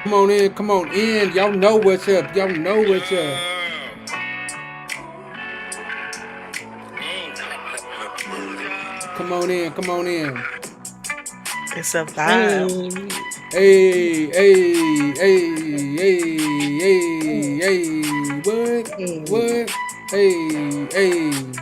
Come on in. Y'all know what's up. Y'all know what's up. Come on in. Come on in. It's a vibe. Hey, Hey, hey, hey, hey, hey, hey. What? hey. What? Hey, hey.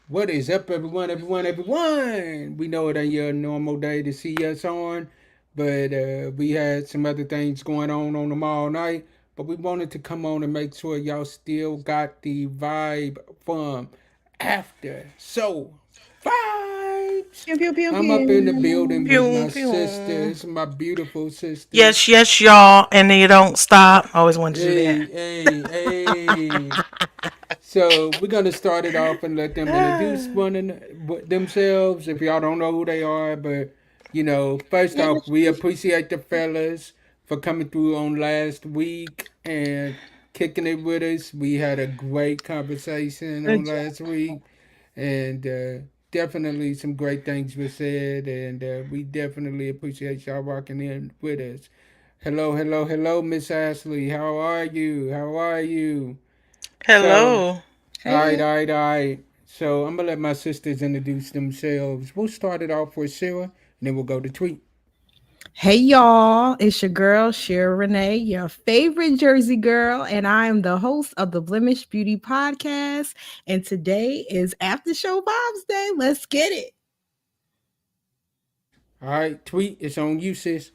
What is up, everyone? Everyone, everyone. We know it ain't your normal day to see us on, but we had some other things going on them all night. But we wanted to come on and make sure y'all still got the vibe from after. So, vibes. Pew, pew, pew, I'm up in the pew. building with Pew my pew. sisters, my beautiful sisters. Yes, yes, y'all, and then you don't stop. I always wanted to do Hey, that. hey, hey. So we're gonna start it off and let them introduce themselves. If y'all don't know who they are, but first Yeah, off, we appreciate the fellas for coming through on last week and kicking it with us. We had a great conversation good on job. last week, and definitely some great things were said, and we definitely appreciate y'all rocking in with us. Hello, hello, hello, Miss Ashley. How are you? How are you? So, Hello. alright, Hey. alright, alright. So I'm gonna let my sisters introduce themselves. We'll start it off with Sarah, and then we'll go to Tweet. Hey, y'all. It's your girl, Shira Renee, your favorite Jersey girl, and I am the host of the Blemish Beauty Podcast. And today is After Show Vibes Day. Let's get it. Alright, Tweet, it's on you, sis.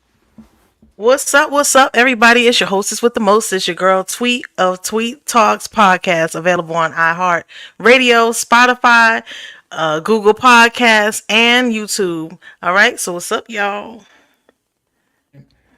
What's up, everybody? It's your hostess with the most. It's your girl Tweet of Tweet Talks Podcast, available on iHeart Radio, Spotify, Google Podcasts, and YouTube. All right, so what's up, y'all?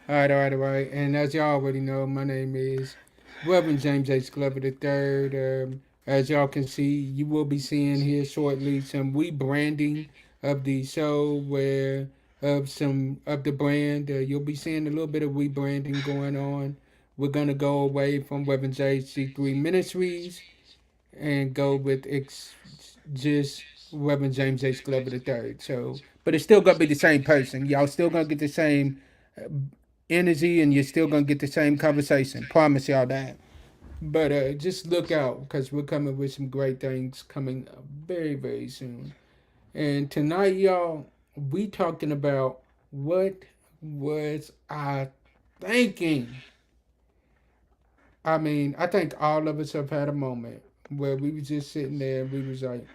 Alright, alright, alright. And as y'all already know, my name is Reverend James H. Glover III. As y'all can see, you will be seeing here shortly some rebranding of the show where of some of the brand. You'll be seeing a little bit of rebranding going on. We're gonna go away from Reverend JC3 Ministries and go with just Reverend James H. Glover III. So, but it's still gonna be the same person. Y'all still gonna get the same energy, and you're still gonna get the same conversation. Promise y'all that. But just look out because we're coming with some great things coming very, very soon. And tonight, y'all, we talking about what was I thinking. I mean, I think all of us have had a moment where we was just sitting there and we was like,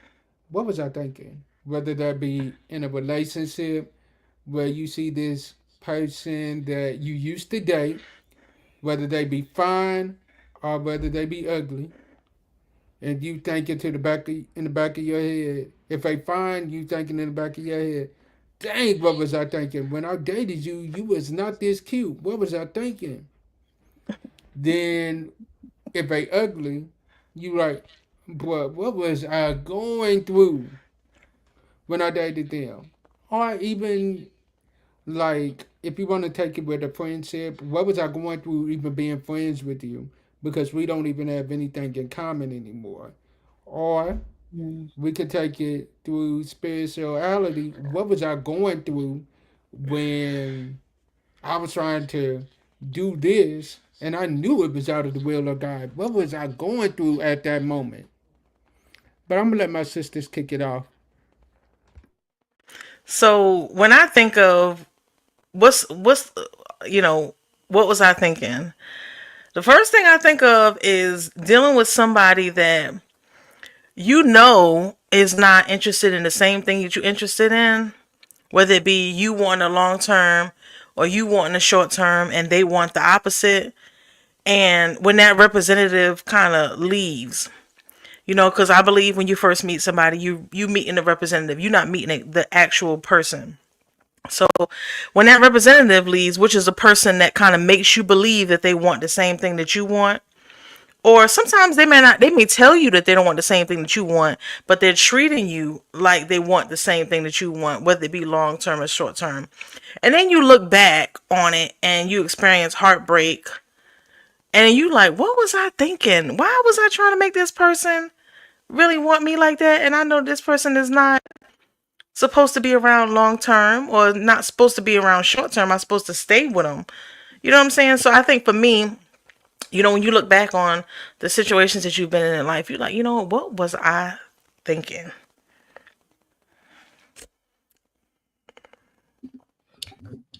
what was I thinking? Whether that be in a relationship where you see this person that you used to date, whether they be fine or whether they be ugly, and you thinking to the back of, in the back of your head, if they fine, you thinking in the back of your head, dang, what was I thinking? When I dated you, you was not this cute. What was I thinking? Then if they ugly, you like, but what was I going through when I dated them? Or even like, if you want to take it with a friendship, what was I going through even being friends with you? Because we don't even have anything in common anymore. Or Mm. we could take it through spirituality. What was I going through when I was trying to do this and I knew it was out of the will of God? What was I going through at that moment? But I'm gonna let my sisters kick it off. So when I think of what's you know what was I thinking? The first thing I think of is dealing with somebody that is not interested in the same thing that you're interested in, whether it be you want a long term or you want a short term and they want the opposite. And when that representative kind of leaves, because I believe when you first meet somebody, you meeting the representative, you're not meeting the actual person. So when that representative leaves, which is a person that kind of makes you believe that they want the same thing that you want, or sometimes they may tell you that they don't want the same thing that you want, but they're treating you like they want the same thing that you want, whether it be long term or short term. And then you look back on it and you experience heartbreak, and you like, what was I thinking? Why was I trying to make this person really want me like that, and I know this person is not supposed to be around long term or not supposed to be around short term. I'm supposed to stay with them. You know what I'm saying? So I think for me, when you look back on the situations that you've been in life, you're like, what was I thinking?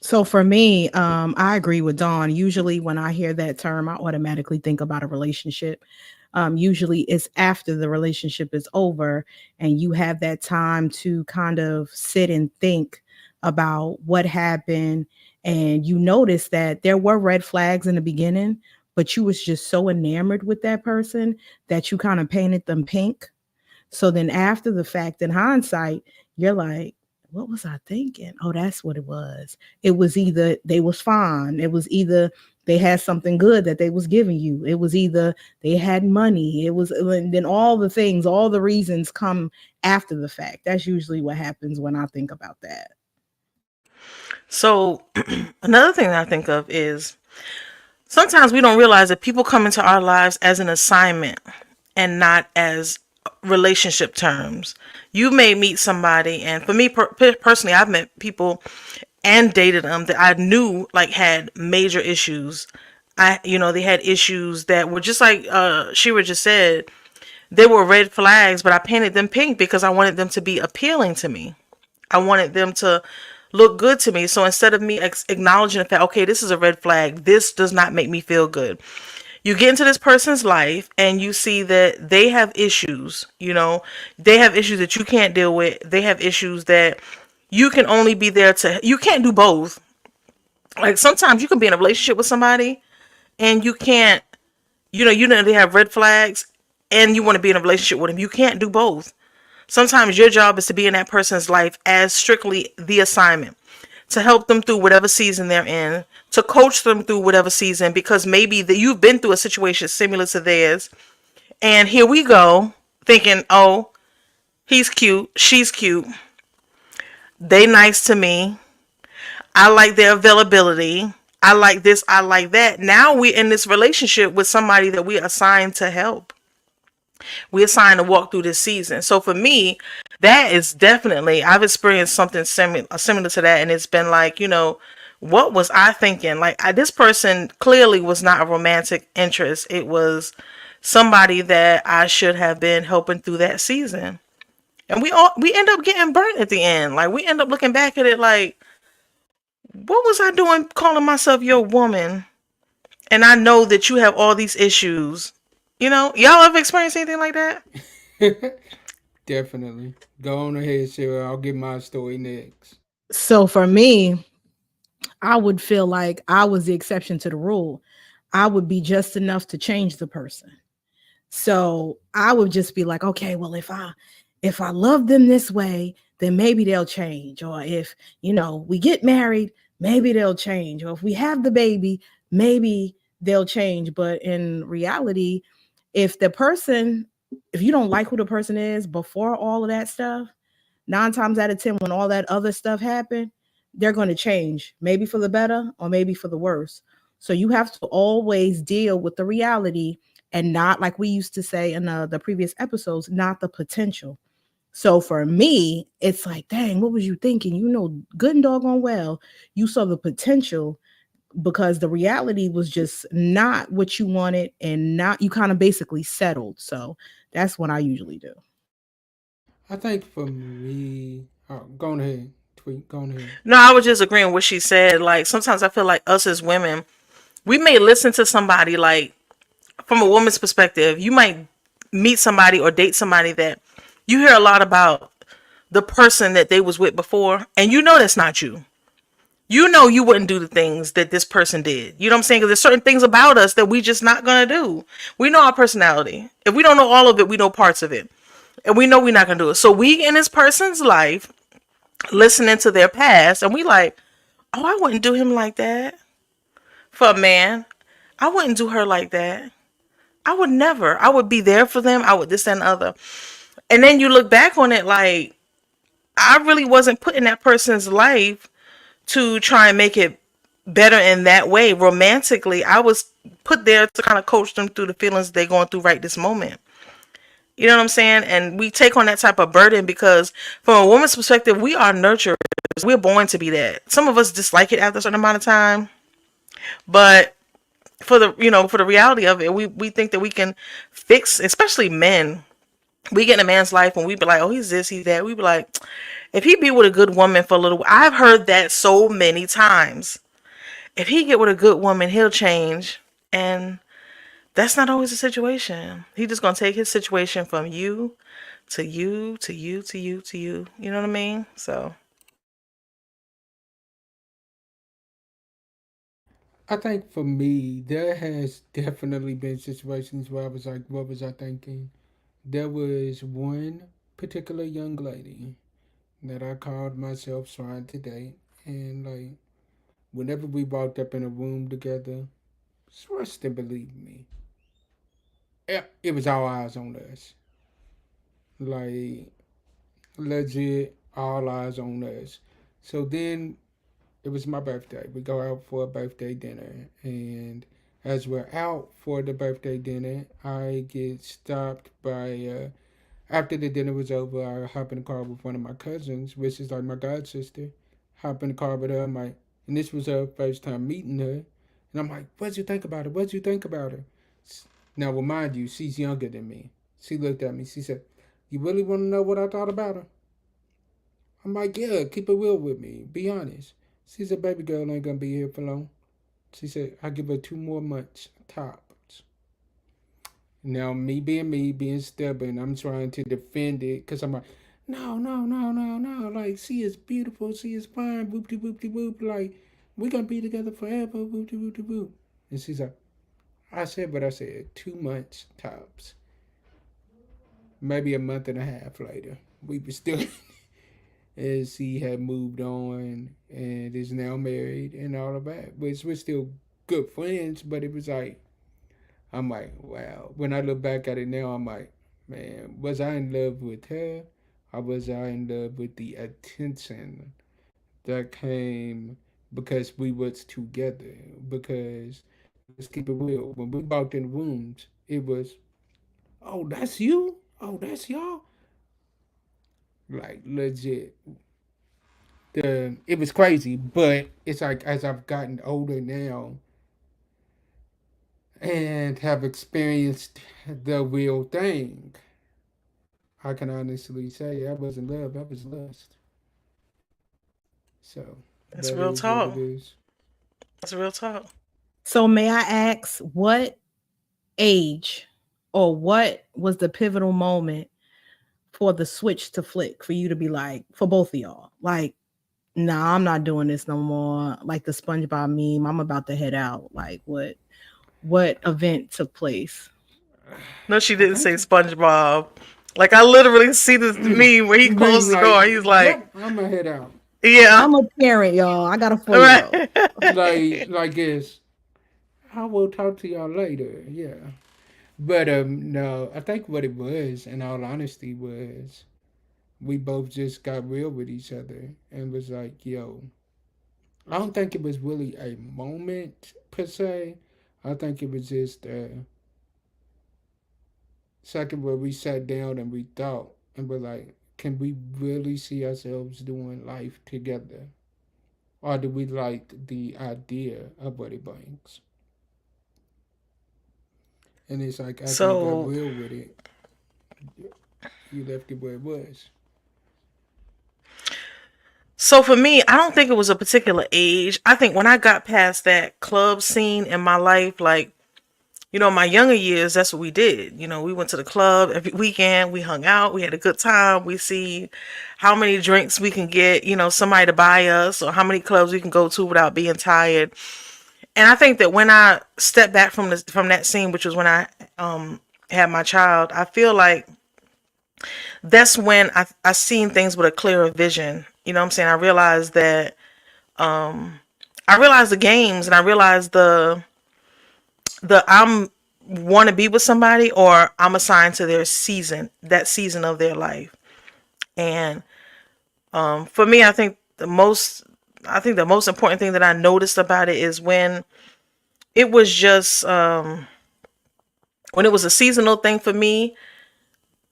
So for me, I agree with Dawn. Usually when I hear that term, I automatically think about a relationship. Usually it's after the relationship is over and you have that time to kind of sit and think about what happened. And you notice that there were red flags in the beginning, but you was just so enamored with that person that you kind of painted them pink. So then after the fact, in hindsight, you're like, what was I thinking? Oh, that's what it was. It was either they was fine. It was either they had something good that they was giving you. It was either they had money. It was, and then all the things, all the reasons come after the fact. That's usually what happens when I think about that. So another thing that I think of is sometimes we don't realize that people come into our lives as an assignment and not as relationship terms. You may meet somebody, and for me personally, I've met people and dated them that I knew like had major issues. They had issues that were just like Shira just said. They were red flags, but I painted them pink because I wanted them to be appealing to me. I wanted them to look good to me. So instead of me acknowledging the fact, okay, this is a red flag, this does not make me feel good. You get into this person's life and you see that they have issues, they have issues that you can't deal with. They have issues that you can only be there you can't do both. Like sometimes you can be in a relationship with somebody and you can't, they have red flags and you want to be in a relationship with them. You can't do both. Sometimes your job is to be in that person's life as strictly the assignment, to help them through whatever season they're in, to coach them through whatever season, because maybe you've been through a situation similar to theirs. And here we go thinking, oh, he's cute, she's cute, they nice to me, I like their availability, I like this, I like that. Now we're in this relationship with somebody that we assigned to help. We assigned to walk through this season. So for me, that is definitely, I've experienced something similar to that. And it's been like, what was I thinking? Like this person clearly was not a romantic interest. It was somebody that I should have been helping through that season. And we end up getting burnt at the end. Like we end up looking back at it like, what was I doing calling myself your woman? And I know that you have all these issues. Y'all ever experienced anything like that? Definitely. Go on ahead, Sarah. I'll give my story next. So for me, I would feel like I was the exception to the rule. I would be just enough to change the person. So I would just be like, okay, well, if I love them this way, then maybe they'll change. Or if, we get married, maybe they'll change. Or if we have the baby, maybe they'll change. But in reality, if you don't like who the person is before all of that stuff, 9 times out of 10, when all that other stuff happened, they're going to change, maybe for the better or maybe for the worse. So you have to always deal with the reality and not, like we used to say in the previous episodes, not the potential. So for me, it's like, dang, what was you thinking? Good and doggone well, you saw the potential, because the reality was just not what you wanted, and not, you kind of basically settled. So that's what I usually do. I think for me, go on ahead. Tweet, go on ahead. No, I was just agreeing with what she said. Like sometimes I feel like us as women, we may listen to somebody, like from a woman's perspective, you might meet somebody or date somebody that you hear a lot about the person that they was with before, and that's not you. You wouldn't do the things that this person did. You know what I'm saying? Because there's certain things about us that we just not gonna do. We know our personality. If we don't know all of it, we know parts of it, and we know we're not gonna do it. So we in this person's life, listening to their past, and we like, oh, I wouldn't do him like that for a man. I wouldn't do her like that. I would never. I would be there for them. I would this, that, and other. And then you look back on it like, I really wasn't put in that person's life to try and make it better in that way. Romantically, I was put there to kind of coach them through the feelings they're going through right this moment. You know what I'm saying? And we take on that type of burden because from a woman's perspective, we are nurturers. We're born to be that. Some of us dislike it after a certain amount of time, but for the for the reality of it, we think that we can fix, especially men. We get in a man's life and we be like, oh, he's this, he's that. We be like, if he be with a good woman for a little, I've heard that so many times. If he get with a good woman, he'll change. And that's not always the situation. He just gonna take his situation from you to you to you to you to you. You know what I mean? So I think for me, there has definitely been situations where I was like, what was I thinking? There was one particular young lady that I called myself trying to date. And like, whenever we walked up in a room together, trust and believe me, it was all eyes on us. Like, legit, all eyes on us. So then it was my birthday. We go out for a birthday dinner, and as we're out for the birthday dinner, I get stopped by. After the dinner was over, I hop in the car with one of my cousins, which is like my god sister. Hop in the car with her. I'm like, and this was her first time meeting her, and I'm like, "What'd you think about her? What'd you think about her?" Now, remind you, she's younger than me. She looked at me. She said, "You really want to know what I thought about her?" I'm like, "Yeah, keep it real with me. Be honest." She said, "Baby girl ain't gonna be here for long." She said, "I give her 2 more months tops." Now, me being stubborn, I'm trying to defend it because I'm like, no, no, no, no, no. Like, she is beautiful. She is fine. Whoop de whoop de whoop. Like, we're going to be together forever. Whoop de whoop de whoop. And she's like, I said what I said. 2 months tops. Maybe a month and a half later, we were still, and she had moved on and is now married and all of that. Which we're still good friends, but it was like, I'm like, wow. When I look back at it now, I'm like, man, was I in love with her? Or was I in love with the attention that came because we was together? Because let's keep it real. When we walked in rooms, it was, oh, that's you? Oh, that's y'all? Like legit. It was crazy, but it's like as I've gotten older now and have experienced the real thing, I can honestly say I wasn't love, I was lust. So that's that real is what it talk. is. That's real talk. So may I ask what age or what was the pivotal moment for the switch to flick for you to be like, for both of y'all? Like, nah, I'm not doing this no more. Like the SpongeBob meme, I'm about to head out. Like what event took place? No, she I didn't think say SpongeBob. Like I literally see this meme where he maybe closed the door. like, He's like, yep, I'm gonna head out. yeah, I'm a parent, y'all. I got a 4-year-old. right. Like this. I will talk to y'all later. Yeah. But no, I think what it was, in all honesty, was we both just got real with each other and was like, yo, I don't think it was really a moment per se. I think it was just a second where we sat down and we thought and were like, can we really see ourselves doing life together? Or do we like the idea of what it brings? And it's like after you got So, real with it, you left it where it was. so for me, I don't think it was a particular age. I think when I got past that club scene in my life, like, my younger years, that's what we did. We went to the club every weekend. We hung out. We had a good time. We see how many drinks we can get, somebody to buy us, or how many clubs we can go to without being tired. And I think that when I stepped back from that scene, which was when I had my child, I feel like that's when I seen things with a clearer vision. You know what I'm saying? I realized the games, and I realized the I'm want to be with somebody, or I'm assigned to their season, that season of their life. And for me, I think the most important thing that I noticed about it is when it was just when it was a seasonal thing for me.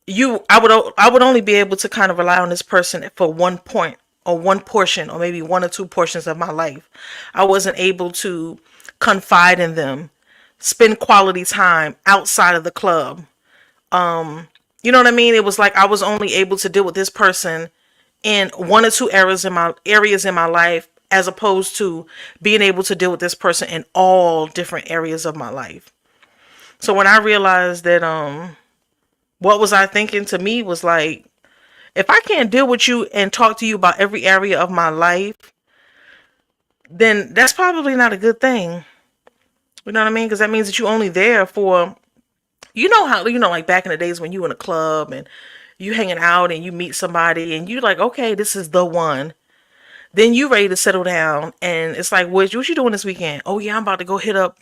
I would only be able to kind of rely on this person for one point or one portion or maybe one or two portions of my life. I wasn't able to confide in them, spend quality time outside of the club. You know what I mean? It was like I was only able to deal with this person in one or two areas in my life, as opposed to being able to deal with this person in all different areas of my life. So when I realized that what was I thinking, to me was like, if I can't deal with you and talk to you about every area of my life, then that's probably not a good thing. You know what I mean? Because that means that you're only there for, you know how, like back in the days when you in a club and you hanging out and you meet somebody and you like, okay, this is the one. Then you ready to settle down and it's like, what you doing this weekend? Oh yeah, I'm about to go hit up,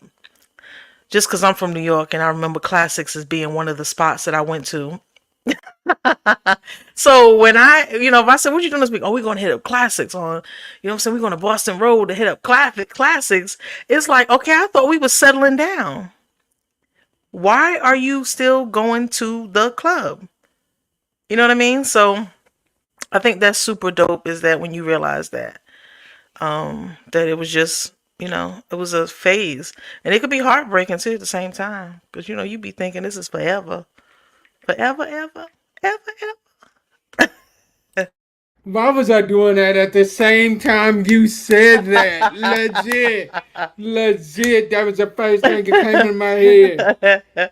just because I'm from New York and I remember Classics as being one of the spots that I went to. So when if I said, what you doing this week? Oh, we're going to hit up Classics on, what I'm saying? We're going to Boston Road to hit up Classics. It's like, okay, I thought we were settling down. Why are you still going to the club? You know what I mean? So I think that's super dope, is that when you realize that it was just, it was a phase. And it could be heartbreaking too at the same time. Because, you be thinking this is forever. Forever, ever, ever, ever. Why was I doing that at the same time you said that? Legit. Legit. That was the first thing that came in my head.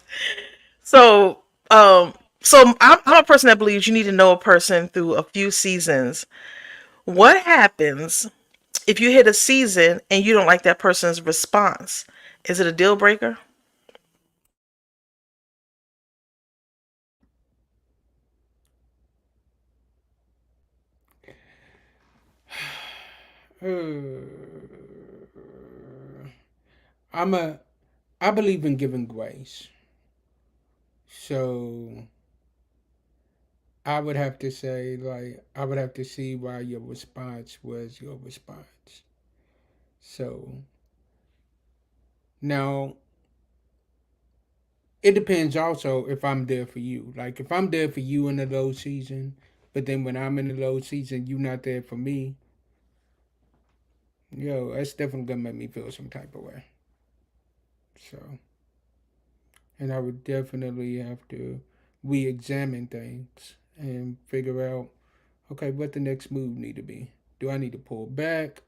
So, I'm a person that believes you need to know a person through a few seasons. What happens if you hit a season and you don't like that person's response? Is it a deal breaker? I'm a I believe in giving grace. So I would have to say, like, I would have to see why your response was your response. So now it depends also if I'm there for you. Like if I'm there for you in the low season, but then when I'm in the low season, you not there for me, that's definitely gonna make me feel some type of way. So, and I would definitely have to re-examine things and figure out, okay, what the next move need to be. Do I need to pull back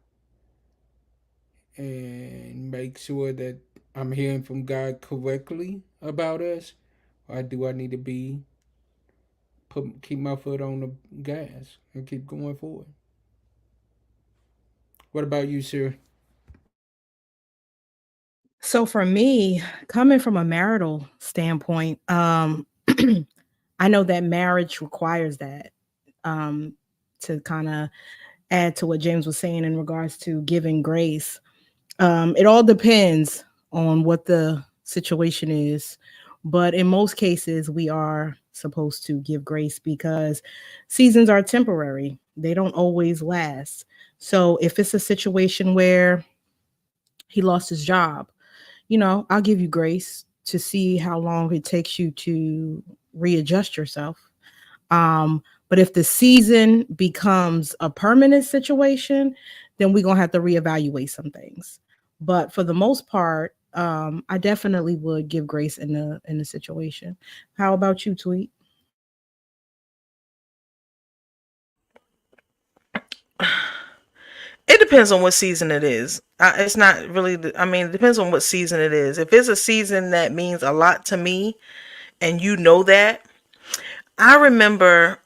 and make sure that I'm hearing from God correctly about us, or do I need to keep my foot on the gas and keep going forward? What about you, sir? So for me, coming from a marital standpoint, I know that marriage requires that, um, to kind of add to what James was saying in regards to giving grace. It all depends on what the situation is, but in most cases, we are supposed to give grace because seasons are temporary, they don't always last. So if it's a situation where he lost his job, I'll give you grace to see how long it takes you to readjust yourself. But if the season becomes a permanent situation, then we're gonna have to reevaluate some things. But for the most part, I definitely would give grace in the situation. How about you, Tweet? It depends on what season it is. It's not really, I mean, it depends on what season it is. If it's a season that means a lot to me and you know that, I remember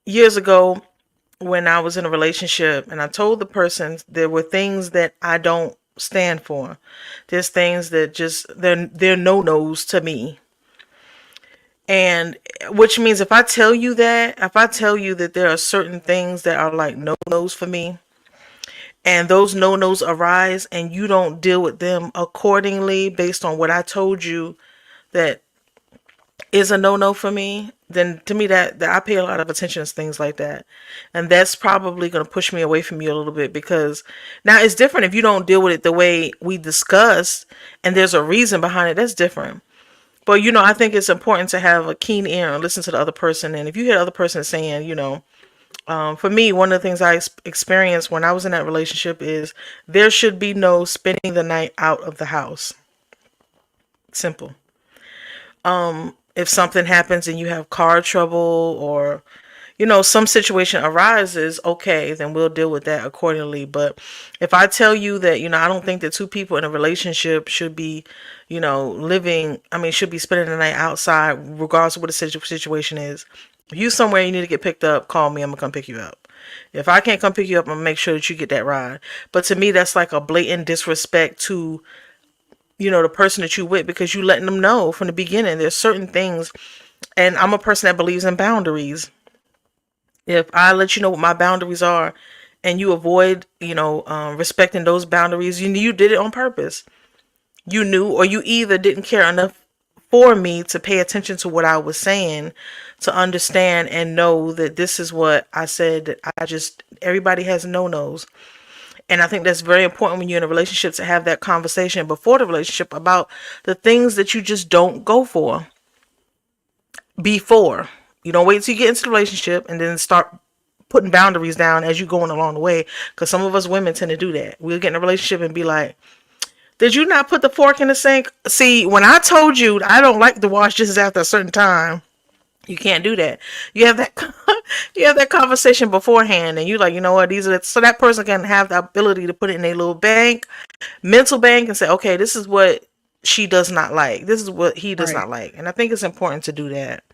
years ago when I was in a relationship and I told the person there were things that I don't stand for. There's things that just, they're no-nos to me. And which means if I tell you that there are certain things that are like no-nos for me, and those no-nos arise and you don't deal with them accordingly based on what I told you that is a no-no for me, then to me that I pay a lot of attention to things like that. And that's probably going to push me away from you a little bit, because now it's different if you don't deal with it the way we discussed and there's a reason behind it. That's different. But I think it's important to have a keen ear and listen to the other person. And if you hear the other person saying, for me, one of the things I experienced when I was in that relationship is there should be no spending the night out of the house. Simple. If something happens and you have car trouble, or some situation arises, okay, then we'll deal with that accordingly. But if I tell you that, I don't think that two people in a relationship should be, should be spending the night outside, regardless of what the situation is. If you somewhere you need to get picked up, call me. I'm going to come pick you up. If I can't come pick you up, I'm going to make sure that you get that ride. But to me, that's like a blatant disrespect to, the person that you with, because you letting them know from the beginning there's certain things. And I'm a person that believes in boundaries. If I let you know what my boundaries are and you avoid, respecting those boundaries, you did it on purpose. You knew, or you either didn't care enough for me to pay attention to what I was saying, to understand and know that this is what I said, that everybody has no-nos. And I think that's very important when you're in a relationship, to have that conversation before the relationship about the things that you just don't go for before. You don't wait till you get into the relationship and then start putting boundaries down as you're going along the way. Because some of us women tend to do that. We'll get in a relationship and be like, did you not put the fork in the sink? See, when I told you I don't like to wash dishes after a certain time, you can't do that. You have that conversation beforehand, and you're like, you know what, so that person can have the ability to put it in a little mental bank, and say, okay, this is what she does not like. This is what he does not like. And I think it's important to do that.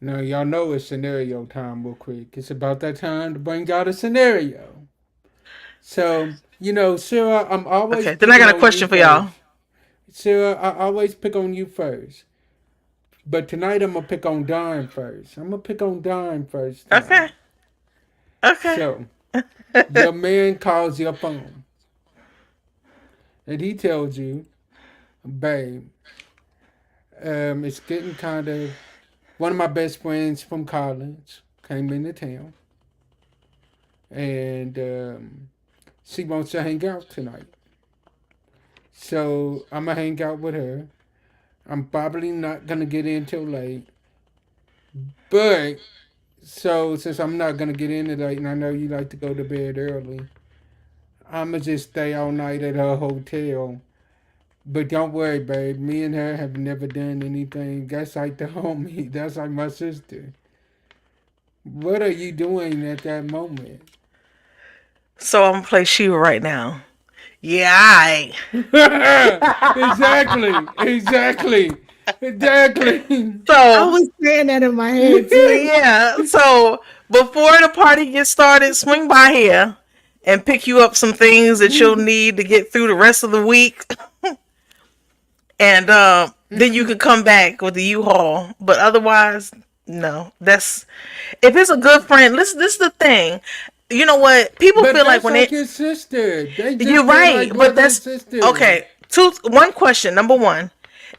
Now, y'all know it's scenario time real quick. It's about that time to bring out a scenario. So, Sarah, I'm always... Okay, then I got a question for y'all. Sarah, I always pick on you first. But tonight I'm going to pick on Don first. Okay. So, your man calls your phone. And he tells you, babe, it's getting kind of... One of my best friends from college came into town. And she wants to hang out tonight. So I'm going to hang out with her. I'm probably not going to get in till late. But, so since I'm not going to get in late, and I know you like to go to bed early, I'm going to just stay all night at her hotel. But don't worry, babe. Me and her have never done anything. That's like the homie. That's like my sister. What are you doing at that moment? So I'm going to play Shiva right now. Yeah, Exactly. So I was saying that in my head too. Yeah. So before the party gets started, swing by here and pick you up some things that you'll need to get through the rest of the week. And then you can come back with the U-Haul. But otherwise, no. If it's a good friend, this is the thing. You know what? People feel like when his sister. You're right, like but that's sister. Okay. One question. Number one.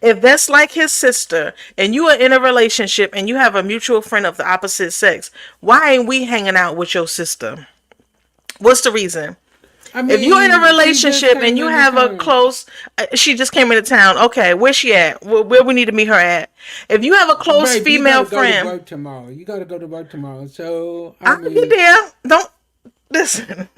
If that's like his sister and you are in a relationship and you have a mutual friend of the opposite sex, why ain't we hanging out with your sister? What's the reason? If you're in a relationship and you have a close, she just came into town. Okay, where's she at? Where we need to meet her at? If you have a close female friend, you gotta go to work tomorrow. So I'll be there. Don't listen.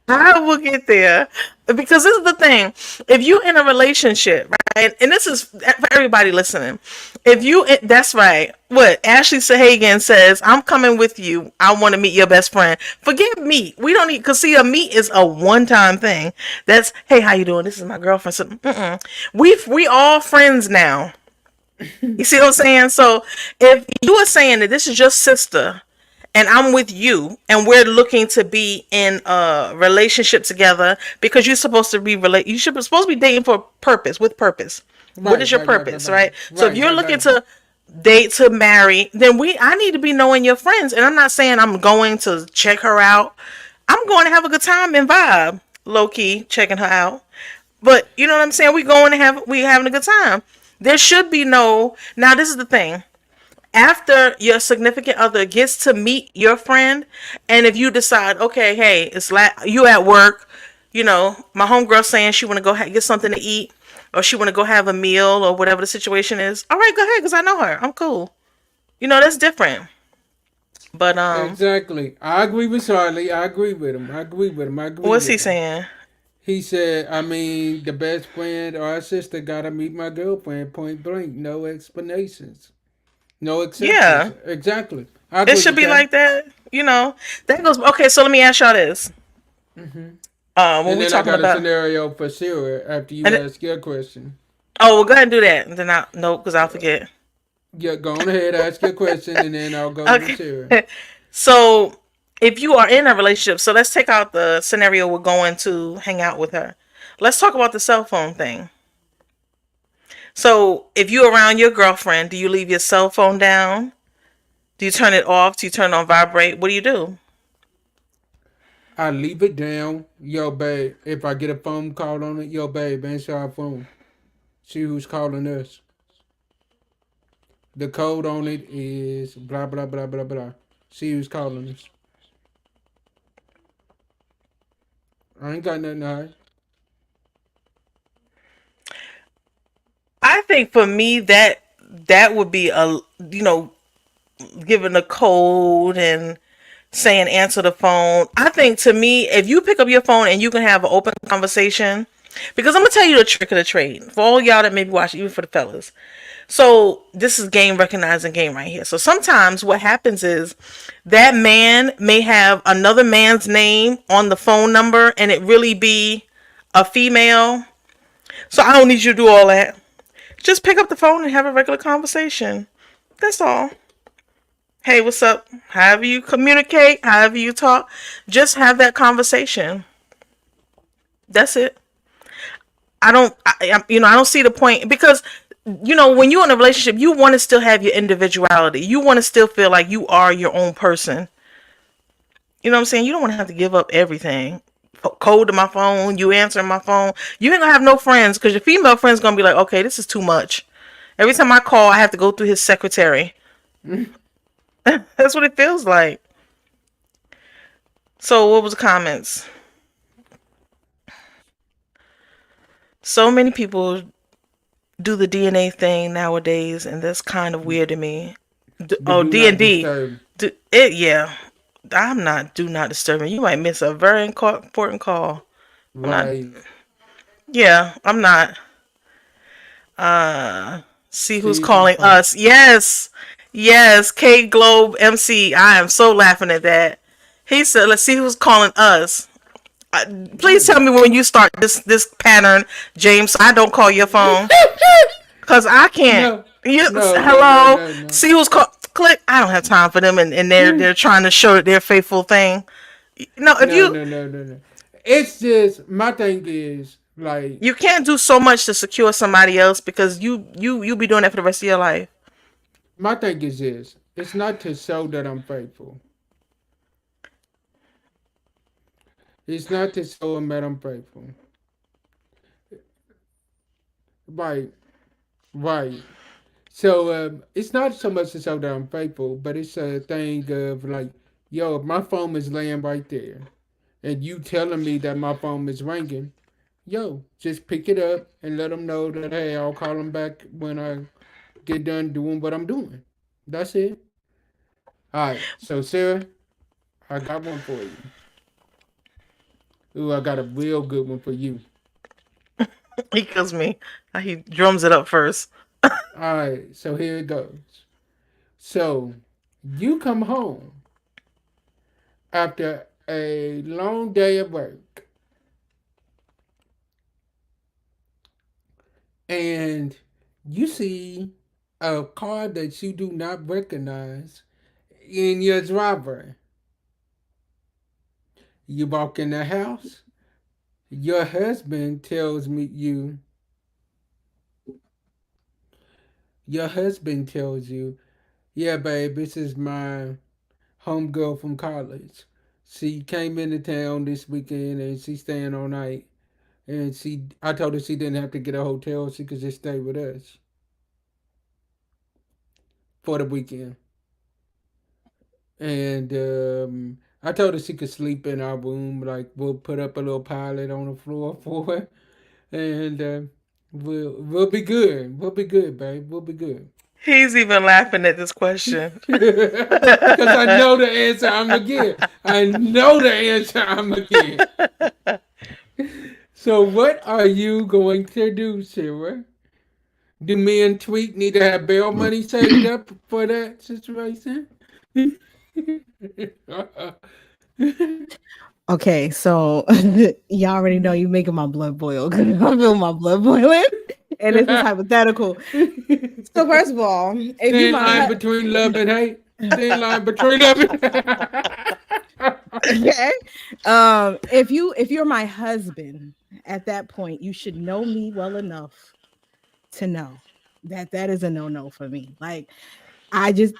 I will get there, because this is the thing. If you're in a relationship, right, and this is for everybody listening, that's right. What Ashley Sahagan says, I'm coming with you. I want to meet your best friend. Forget meet. We don't need, because see, a meet is a one-time thing. That's, hey, how you doing? This is my girlfriend. So, we all friends now. You see what I'm saying? So if you are saying that this is your sister, and I'm with you, and we're looking to be in a relationship together, because you're supposed to be you're supposed to be dating for purpose, with purpose. Right, what is your purpose, right? So if you're looking to date to marry, then I need to be knowing your friends. And I'm not saying I'm going to check her out. I'm going to have a good time and vibe, low key, checking her out. But you know what I'm saying? We having a good time. There should be now this is the thing. After your significant other gets to meet your friend, and if you decide, okay, hey, it's like you at work, my homegirl saying she want to go get something to eat, or she want to go have a meal or whatever the situation is, all right, go ahead, because I know her. I'm cool. That's different. But Exactly. I agree with Charlie. I agree with him. I agree with him. I agree what's he with him. saying? He said, I mean, the best friend or a sister gotta meet my girlfriend point blank. No explanations. No exceptions. Yeah, Exactly. I it agree should with be that. like that. That goes. Okay, so let me ask y'all this. Hmm. When And we then I talking got a about, scenario for Sarah after you and ask your question. oh, well, go ahead and do that. And then I no, because I'll forget. Yeah, go on ahead, ask your question, and then I'll go with Okay. Sarah. So if you are in a relationship, so let's take out the scenario we're going to hang out with her. Let's talk about the cell phone thing. So if you're around your girlfriend, do you leave your cell phone down? Do you turn it off? Do you turn it on vibrate? What do you do? I leave it down. Yo, babe, if I get a phone call on it, yo, babe, answer our phone. See who's calling us. The code on it is blah, blah, blah, blah, blah. See who's calling us. I ain't got nothing to hide. I think for me that would be a giving a code and saying answer the phone. I think to me, if you pick up your phone and you can have an open conversation, because I'm gonna tell you the trick of the trade for all y'all that maybe watch, even for the fellas. So this is game recognizing game right here. So sometimes what happens is that man may have another man's name on the phone number and it really be a female. So I don't need you to do all that. Just pick up the phone and have a regular conversation. That's all. Hey, what's up? However you communicate, however you talk, just have that conversation. That's it. I don't see the point because when you're in a relationship, you want to still have your individuality. You want to still feel like you are your own person. You know what I'm saying? You don't want to have to give up everything. Code to my phone, you answering my phone. You ain't gonna have no friends because your female friend's gonna be like, okay, this is too much. Every time I call, I have to go through his secretary. That's what it feels like. So, what was the comments? So many people do the DNA thing nowadays, and that's kind of weird to me. The Oh, do D and not D. disturb. It, yeah. I'm not. Do not disturb me. You might miss a very important call. I'm not. Right. Yeah, I'm not. Uh, see who's See who's calling calling. us. Yes, yes. K Globe MC. I am so laughing at that. He said, "Let's see who's calling us." Please tell me when you start this pattern, James. So I don't call your phone because I can't. No. You No, no, no, hello. no, no. See who's call. Click. I don't have time for them, and they're trying to show their faithful thing. No, if No, you no, no, no, no. It's just my thing is like you can't do so much to secure somebody else because you be doing that for the rest of your life. my thing is this. It's not to show that I'm faithful. It's not to show them that I'm faithful. Right, right. So it's not so much to show that I'm faithful, but it's a thing of like, yo, if my phone is laying right there, and you telling me that my phone is ringing, yo, just pick it up and let them know that hey, I'll call them back when I get done doing what I'm doing. That's it. All right. So Sarah, I got one for you. Ooh, I got a real good one for you. He kills me. He drums it up first. All right. So here it goes. So you come home after a long day of work, and you see a car that you do not recognize in your driveway. You walk in the house. Your husband tells me you. Your husband tells you, yeah, babe, this is my homegirl from college. She came into town this weekend and she's staying all night. And I told her she didn't have to get a hotel. She could just stay with us for the weekend. And I told her she could sleep in our room. Like we'll put up a little pallet on the floor for her. And We'll be good. We'll be good, babe. We'll be good. He's even laughing at this question. Because I know the answer I'm gonna get. I know the answer I'm gonna get. So what are you going to do, Sarah? Do me and Tweet need to have bail money set up for that situation? Okay, so y'all already know you making my blood boil. I feel my blood boiling, and this is hypothetical. So first of all, if you Thin my line between love and hate. Thin line between love and okay, if you're my husband, at that point you should know me well enough to know that that is a no for me. Like I just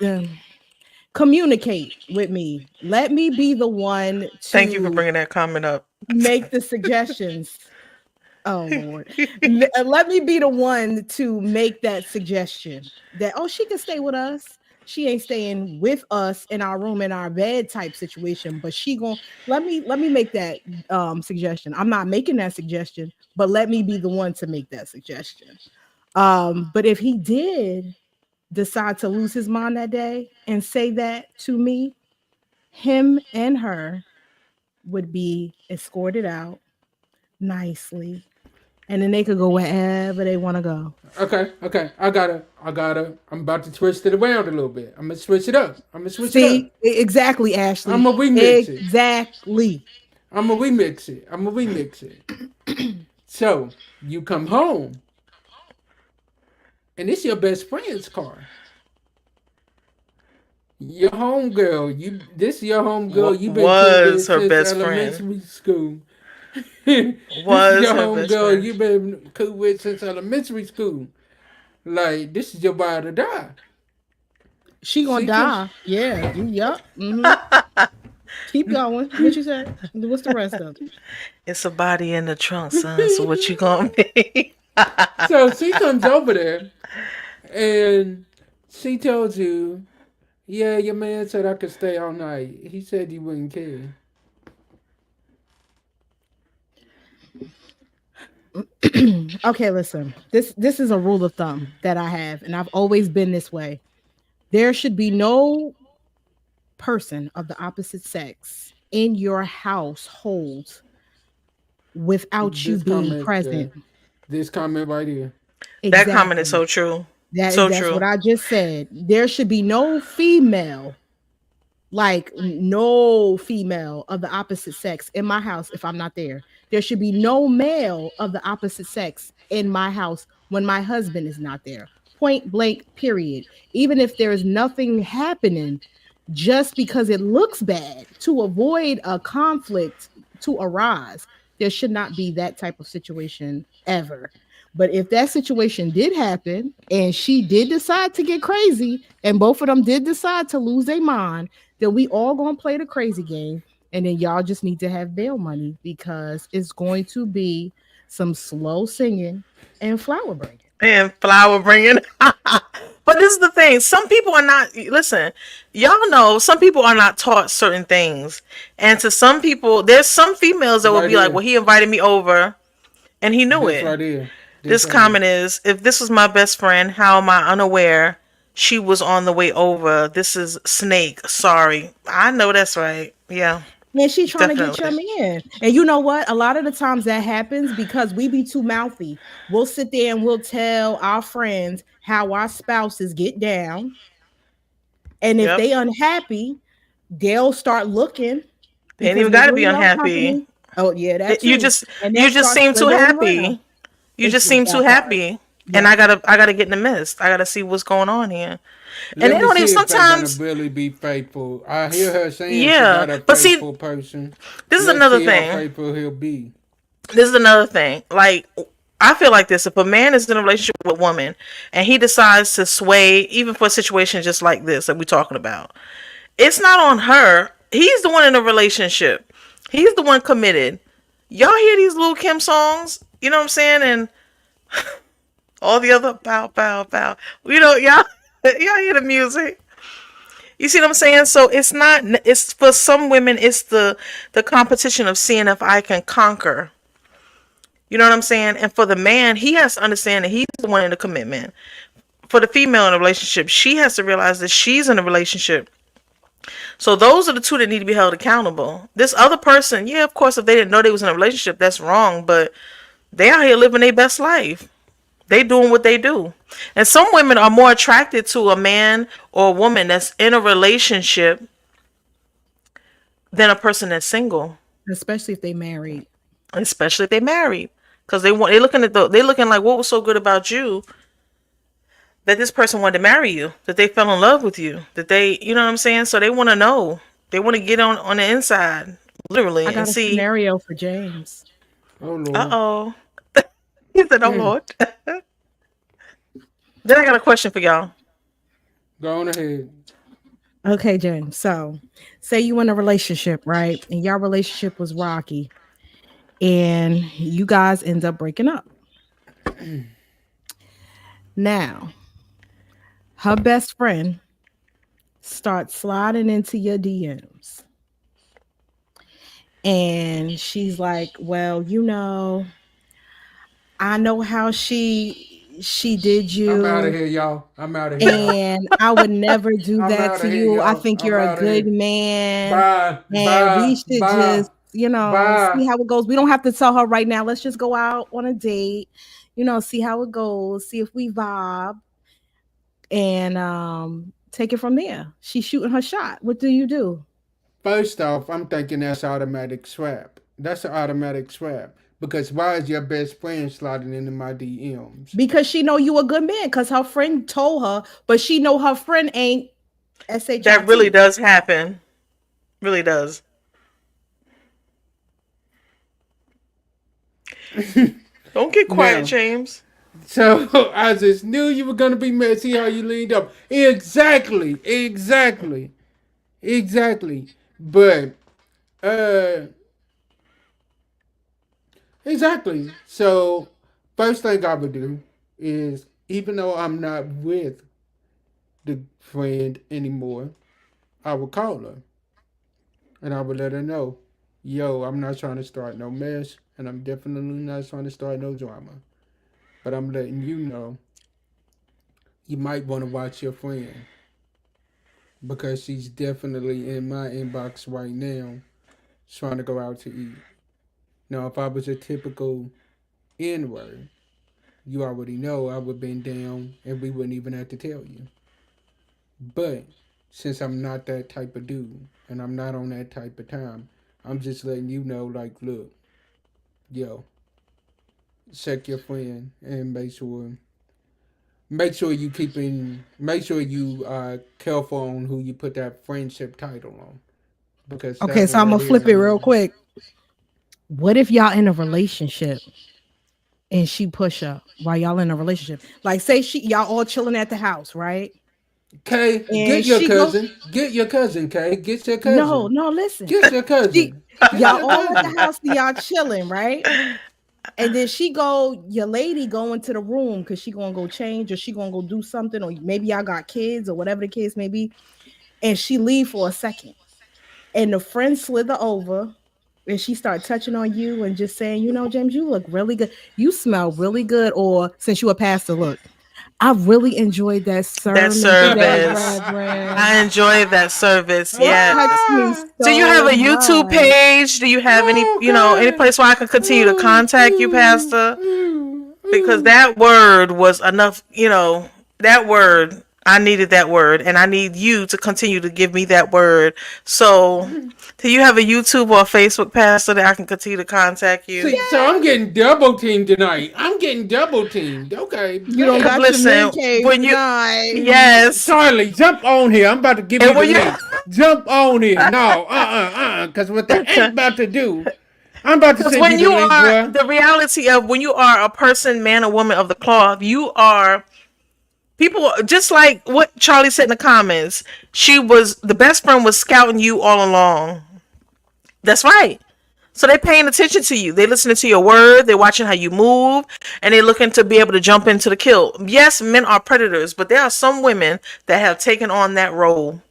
communicate with me. Let me be the one Thank you for to bringing that comment up. make the suggestions. Oh Lord. Let me be the one to make that suggestion that she can stay with us. She ain't staying with us in our room in our bed type situation, but she going let me make that suggestion. I'm not making that suggestion, but let me be the one to make that suggestion. But if he did decide to lose his mind that day and say that to me, him and her would be escorted out nicely, and then they could go wherever they want to go. Okay. I gotta. I'm about to twist it around a little bit. I'm gonna switch it up. See, exactly, Ashley. I'm gonna remix it. Exactly. I'm gonna remix it. So you come home, and it's your best friend's car. Your homegirl. This your homegirl. You been cool with Was her since best elementary friend. school. This Was your her best homegirl friend. you been cool with since elementary school. Like this is your ride or die. She gonna See, die. Yeah. Yup. Mm-hmm. Keep going. What you said? What's the rest of it? It's a body in the trunk, son. So what you gonna be? so she comes over there and she tells you, yeah, your man said I could stay all night. He said you wouldn't care. Okay, listen. This is a rule of thumb that I have, and I've always been this way. There should be no person of the opposite sex in your household without you This being comment, present. this comment right here. That comment is Exactly. so true. That's So what true. I just said. There should be no female, like no female of the opposite sex in my house if I'm not there. There should be no male of the opposite sex in my house when my husband is not there. Point blank, period. Even if there is nothing happening, just because it looks bad, to avoid a conflict to arise, there should not be that type of situation ever. But if that situation did happen and she did decide to get crazy and both of them did decide to lose their mind, then we all gonna play the crazy game. And then y'all just need to have bail money because it's going to be some slow singing and flower bringing. And flower bringing. But this is the thing. Some people are not, listen, y'all know some people are not taught certain things. And to some people, there's some females that will Right be like, here. well, he invited me over and he knew This it. right here. This right comment is, if this was my best friend, how am I unaware she was on the way over? This is Snake. Sorry. I know that's right. Yeah, And she trying to get your definitely. man. And you know what? A lot of the times that happens because we be too mouthy. We'll sit there and we'll tell our friends how our spouses get down. And if Yep. they unhappy, they'll start looking They ain't because even we got to be really love unhappy. company. Oh yeah, that You too. just And you that just starts seem too slithering around. happy. You just seem It's too that part. happy. And Yeah. I gotta get in the midst. I gotta see what's going on here. And Let they me don't even see if they're gonna sometimes. really be faithful. I hear her saying she's Yeah. not a But see, faithful person. this is Let's another see how thing. faithful he'll be. This is another thing. Like, I feel like this. If a man is in a relationship with a woman and he decides to sway, even for a situation just like this that we're talking about, it's not on her. He's the one in a relationship. He's the one committed. Y'all hear these Lil Kim songs? You know what I'm saying? And all the other pow pow pow. You know, y'all hear the music. You see what I'm saying? So it's not. It's for some women. It's the competition of seeing if I can conquer You know what I'm saying? And for the man, he has to understand that he's the one in the commitment. For the female in a relationship, she has to realize that she's in a relationship. So those are the two that need to be held accountable. This other person, yeah, of course, if they didn't know they was in a relationship, that's wrong. But they out here living their best life. They doing what they do. And some women are more attracted to a man or a woman that's in a relationship than a person that's single, Especially if they married. especially if they married. Because they looking at they looking like, what was so good about you that this person wanted to marry you, that they fell in love with you, that they, you know what I'm saying? So they want to know. They want to get on the inside, literally, I and got a see. scenario for James. Oh Uh Lord. oh. He said, "Oh Mm. Lord." Then I got a question for y'all. Go on ahead. Okay, James. So, say you in a relationship, right? And your relationship was rocky, and you guys end up breaking up. Now, her best friend starts sliding into your DMs, and she's like, "Well, I know how she did I'm out of you, here, y'all. I'm out of here, y'all. and I would never do I'm that out to of here, you. I y'all. think I'm you're a out of good here. man, Bye. and we Bye. should Bye. just, Bye. see how it goes. We don't have to tell her right now. Let's just go out on a date, see how it goes, see if we vibe, and take it from there." She's shooting her shot. What do you do? First off, I'm thinking that's automatic swap. That's an automatic swap. Because why is your best friend sliding into my DMs? Because she know you a good man, because her friend told her, but she know her friend ain't That really shit. does happen. Really does. Don't get quiet, Now, James. so I just knew you were gonna be mad. See how you leaned up. Exactly. Exactly. Exactly. But uh exactly. So first thing I would do is, even though I'm not with the friend anymore, I would call her and I would let her know, yo, I'm not trying to start no mess and I'm definitely not trying to start no drama. But I'm letting you know you might want to watch your friend because she's definitely in my inbox right now trying to go out to eat. Now, if I was a typical N word, you already know I would have been down and we wouldn't even have to tell you. But since I'm not that type of dude and I'm not on that type of time, I'm just letting you know, like, look, yo, check your friend and make sure you careful on who you put that friendship title on, because Okay, that so one I'm right gonna here flip it ain't real mine. quick. What if y'all in a relationship and she push up while y'all in a relationship? Like, say y'all all chilling at the house, right? Kay, And get your she go, cousin. Get your cousin, Kay. Get your no, cousin. no, listen. Get your She cousin. Get y'all your all at the cousin. house, y'all chilling, right? And then your lady go into the room because she gonna go change, or she gonna go do something, or maybe y'all got kids or whatever the case may be, and she leave for a second. And the friend slither over and she start touching on you and just saying, James, you look really good. You smell really good. Or, since you a pastor, look, I really enjoyed that That sermon today, service. Reverend. I enjoy that service. It Yeah. touched me Do you have so a YouTube much. page? Do you have any Okay. place where I can continue to contact you, Pastor? Because that word was enough, that word, I needed that word, and I need you to continue to give me that word. So, do you have a YouTube or a Facebook, Pastor, that I can continue to contact you? See, so I'm getting double teamed tonight. I'm getting double teamed. Okay, You don't bet. Because got your man listen, cave when you, tonight. yes, Charlie, jump on here. I'm about to give you and the when you, link. Jump on here. No, because what I ain't about to do, I'm about to because send you when the you link, are, bruh. the reality of when you are a person, man or woman of the cloth, you are. People, just like what Charlie said in the comments, the best friend was scouting you all along. That's right. So they're paying attention to you. They're listening to your word. They're watching how you move, and they're looking to be able to jump into the kill. Yes, men are predators, but there are some women that have taken on that role.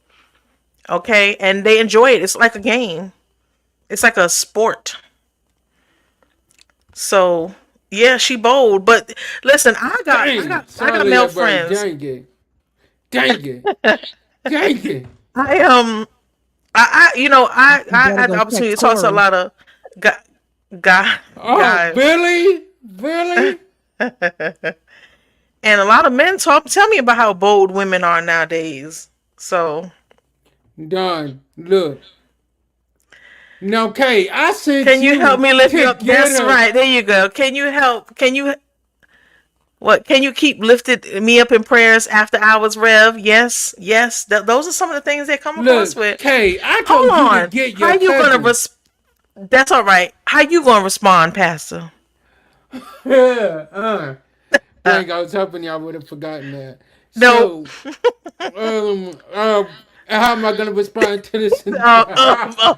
Okay, and they enjoy it. It's like a game. It's like a sport. So Yeah, she bold. But listen, Dang, I got sorry, male everybody. friends. Dang it. Dang it. Dang it. I you know, You I better had the go check opportunity to talk to a Tory. lot of guy, Oh, guys, Billy? Really? and a lot of men tell me about how bold women are nowadays. So, Don, look. No, Kay, I sent can you help you me lift you to up? get That's her. right. There you go. Can you help? Can you what? Can you keep lifted me up in prayers after hours, Rev? Yes, yes. Those are some of the things they come across Look, with. Kay, I Hold told you to on. get How your you gonna cousin. That's all right. How you gonna respond, Pastor? Dang, I was hoping y'all would have forgotten that. No. So, how am I gonna respond to this? How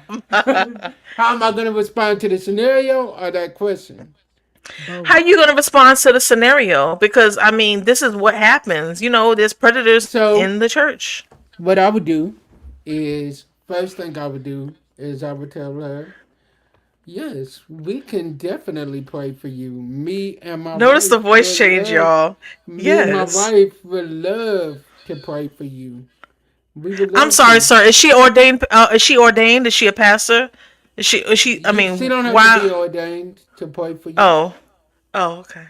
am I gonna respond to the scenario or that question? How Both. you gonna respond to the scenario? Because I mean, this is what happens. You know, there's predators So, in the church. what I would do is first thing I would do is I would tell her, yes, we can definitely pray for you. Notice the voice change, y'all. Me and my Yes. wife would love to pray for you. We would I'm love sorry, to. sir. Is she ordained? Is she ordained? Is she a pastor? Is she? Is she? I She mean, don't have to be why? ordained to pray for you. Oh. Oh. Okay.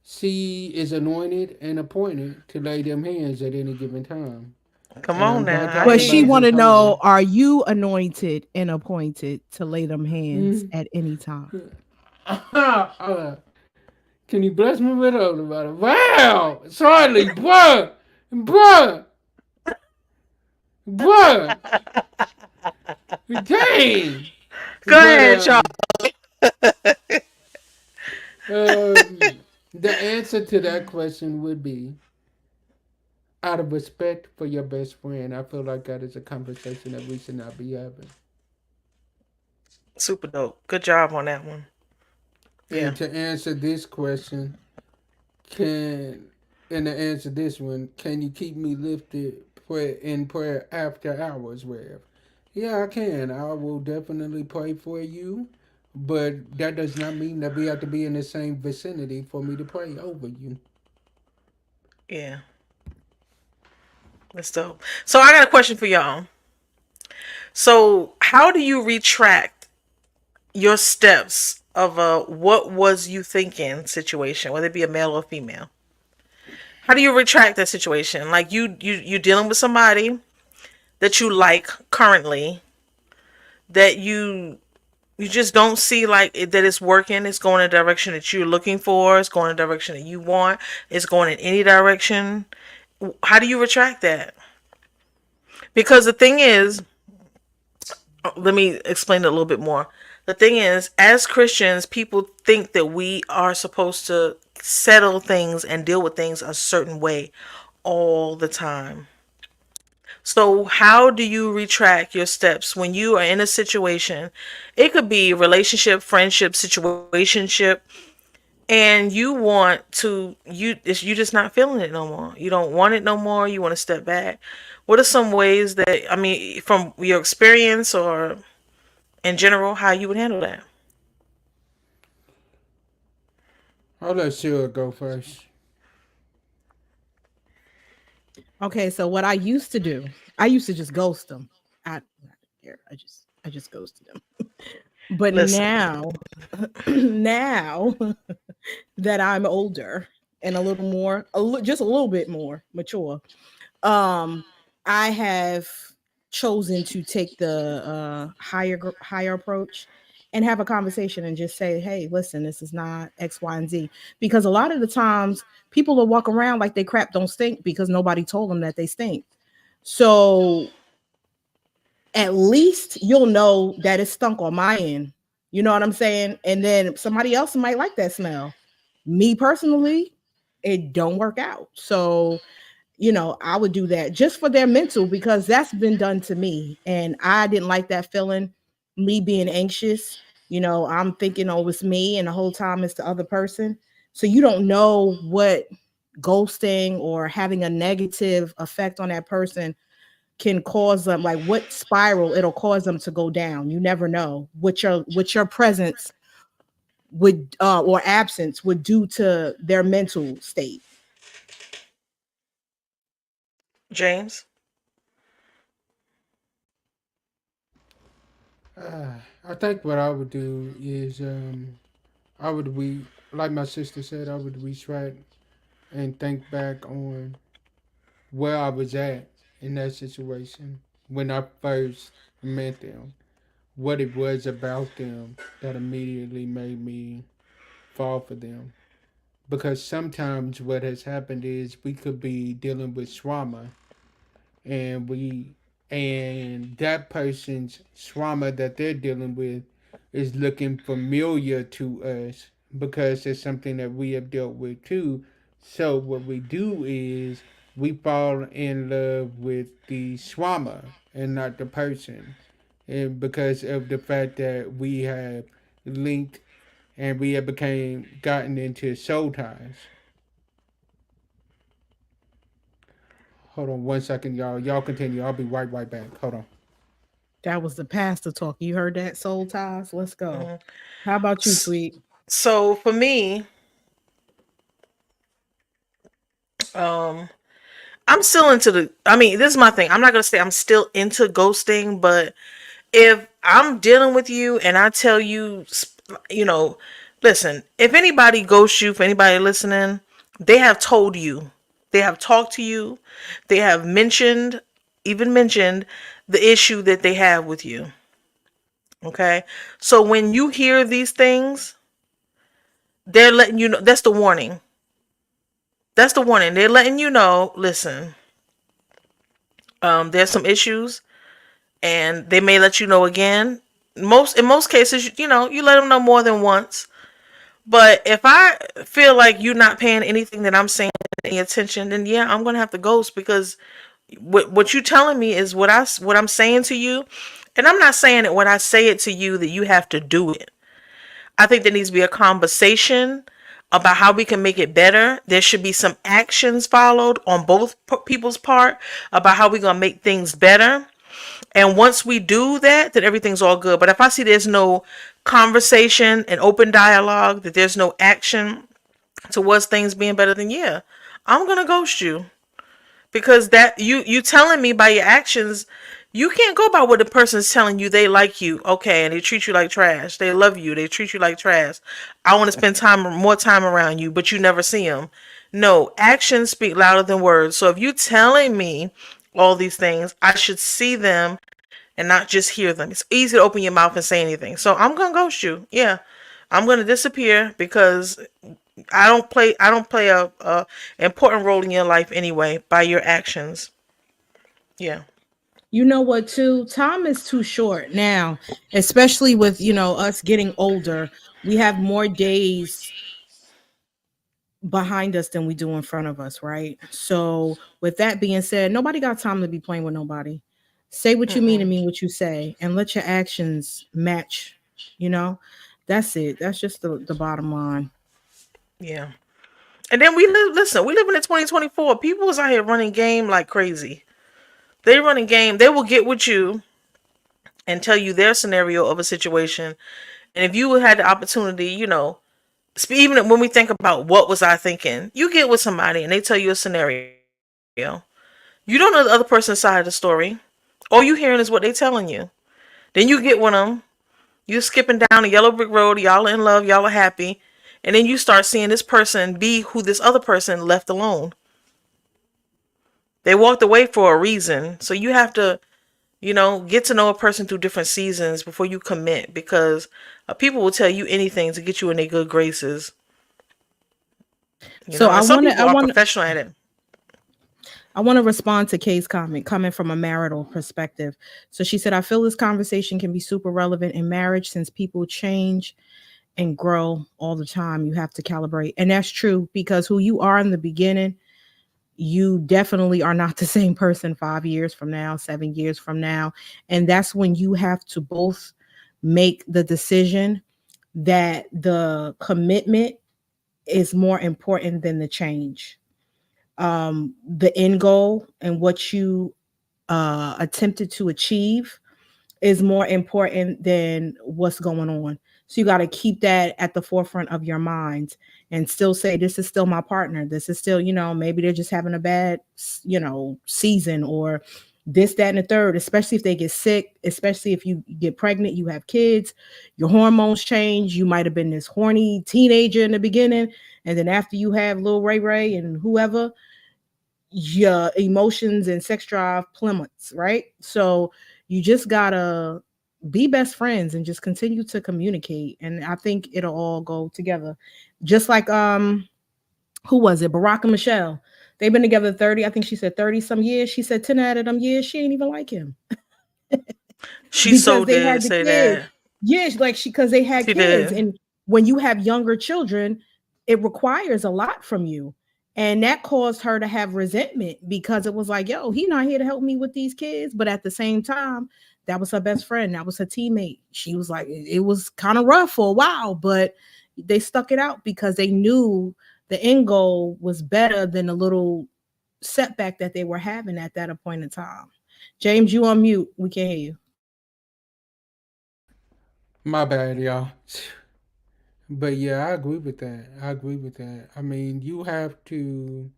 She is anointed and appointed to lay them hands at any given time. Come And on I'm not now. I But talking hear she about you. want just to know, holy. are you anointed and appointed to lay them hands Mm. at any time? Can you bless me with holy water? Wow! Charlie, bruh! Bruh! Bruh! Dang! Go But ahead, y'all. um, the answer to that question would be out of respect for your best friend. I feel like that is a conversation that we should not be having. Super dope. Good job on that one. Yeah. And to answer this question, can and to answer this one, can you keep me lifted in prayer after hours, Rev? Yeah, I can. I will definitely pray for you, but that does not mean that we have to be in the same vicinity for me to pray over you. Yeah. That's dope. So I got a question for y'all. So how do you retract your steps of a what was you thinking situation, whether it be a male or female? How do you retract that situation? Like you dealing with somebody that you like currently that you just don't see like that it's working. It's going in a direction that you're looking for. It's going in a direction that you want. It's going in any direction. How do you retract that? Because the thing is, let me explain it a little bit more. The thing is, as Christians, people think that we are supposed to settle things and deal with things a certain way all the time. So, how do you retract your steps when you are in a situation? It could be relationship, friendship, situationship, and you want to you just not feeling it no more. You don't want it no more. You want to step back. What are some ways that I mean, from your experience or in general, how you would handle that? I'll let Sheila go first. Okay, so what I used to do, I used to just ghost them. I I just ghosted them. But Listen, now, now that I'm older and a little more, just a little bit more mature, um, I have chosen to take the higher approach and have a conversation and just say, hey, listen, this is not X, Y, and Z. Because a lot of the times people will walk around like they crap don't stink because nobody told them that they stink. So at least you'll know that it stunk on my end. You know what I'm saying? And then somebody else might like that smell. Me personally, it don't work out. So, I would do that just for their mental because that's been done to me. And I didn't like that feeling, me being anxious. I'm thinking, oh, it's me, and the whole time it's the other person. So you don't know what ghosting or having a negative effect on that person can cause them, like what spiral it'll cause them to go down. You never know what your presence would or absence would do to their mental state? James. I think what I would do is I would like my sister said, I would retract and think back on where I was at in that situation when I first met them, what it was about them that immediately made me fall for them. Because sometimes what has happened is we could be dealing with trauma, and that person's trauma that they're dealing with is looking familiar to us because it's something that we have dealt with too. So what we do is we fall in love with the trauma and not the person, and because of the fact that we have linked and we have became gotten into soul ties. Hold on 1 second, y'all. Y'all continue. I'll be right back. Hold on. That was the pastor talk. You heard that, soul ties? Let's go. Mhm. How about you, sweet? So for me, um, I'm still into the. I mean, this is my thing. I'm not gonna say I'm still into ghosting, but if I'm dealing with you and I tell you, you know, listen, if anybody ghosts you, for anybody listening, they have told you, they have talked to you, they have mentioned, even mentioned the issue that they have with you. Okay. So when you hear these things, they're letting you know, that's the warning. That's the warning. They're letting you know, listen, there's some issues and they may let you know again. In most cases, you let them know more than once. But if I feel like you're not paying anything that I'm saying any attention, then yeah, I'm gonna have to ghost because what you telling me is what I'm saying to you, and I'm not saying it when I say it to you that you have to do it. I think there needs to be a conversation about how we can make it better. There should be some actions followed on both people's part about how we're gonna make things better. And once we do that, then everything's all good. But if I see there's no conversation and open dialogue, that there's no action towards things being better, then yeah, I'm gonna ghost you. Because that you telling me by your actions, you can't go by what the person's telling you. They like you, okay, and they treat you like trash. They love you, they treat you like trash. I want to spend more time around you, but you never see them. No, actions speak louder than words. So if you telling me all these things, I should see them and not just hear them. It's easy to open your mouth and say anything. So I'm gonna ghost you. Yeah, I'm gonna disappear because I don't play a important role in your life anyway by your actions. Yeah. You know what, too? Time is too short now, especially with, us getting older. We have more days behind us than we do in front of us, right? So, with that being said, nobody got time to be playing with nobody. Say what you mean and Mm-mm. mean what you say, and let your actions match. You know, that's it. That's just the bottom line. Yeah. And then we live. Listen, we live in 2024. People is out here running game like crazy. They running game. They will get with you and tell you their scenario of a situation. And if you had the opportunity, even when we think about what was I thinking, you get with somebody and they tell you a scenario. You don't know the other person's side of the story. All you hearing is what they telling you. Then you get with them. You skipping down a yellow brick road. Y'all are in love. Y'all are happy. And then you start seeing this person be who this other person left alone. They walked away for a reason. So you have to, get to know a person through different seasons before you commit because people will tell you anything to get you in their good graces. So I And some want to, I people are want, professional at it. I want to respond to Kay's comment coming from a marital perspective. So she said, I feel this conversation can be super relevant in marriage since people change and grow all the time. You have to calibrate. And that's true because who you are in the beginning, you definitely are not the same person 5 years from now, 7 years from now. And that's when you have to both make the decision that the commitment is more important than the change. The end goal and what you attempted to achieve is more important than what's going on. So you got to keep that at the forefront of your mind and still say, this is still my partner. This is still, maybe they're just having a bad, season, or this, that, and the third, especially if they get sick, especially if you get pregnant, you have kids, your hormones change. You might have been this horny teenager in the beginning. And then after you have little Ray Ray and whoever, your emotions and sex drive plummets, right? So you just gotta be best friends and just continue to communicate. And I think it'll all go together. Just like who was it? Barack and Michelle. They've been together 30, I think she said 30 some years. She said 10 out of them years she ain't even like him. She Because so they did had the say kids. that. Yeah, like because they had She kids. did. And when you have younger children, it requires a lot from you. And that caused her to have resentment because it was like, yo, he not here to help me with these kids. But at the same time, that was her best friend. That was her teammate. She was like, it was kind of rough for a while, but they stuck it out because they knew the end goal was better than the little setback that they were having at that appointed time. James, you on mute. We can't hear you. My bad, y'all. But yeah, I agree with that. I agree with that. I mean, you have to.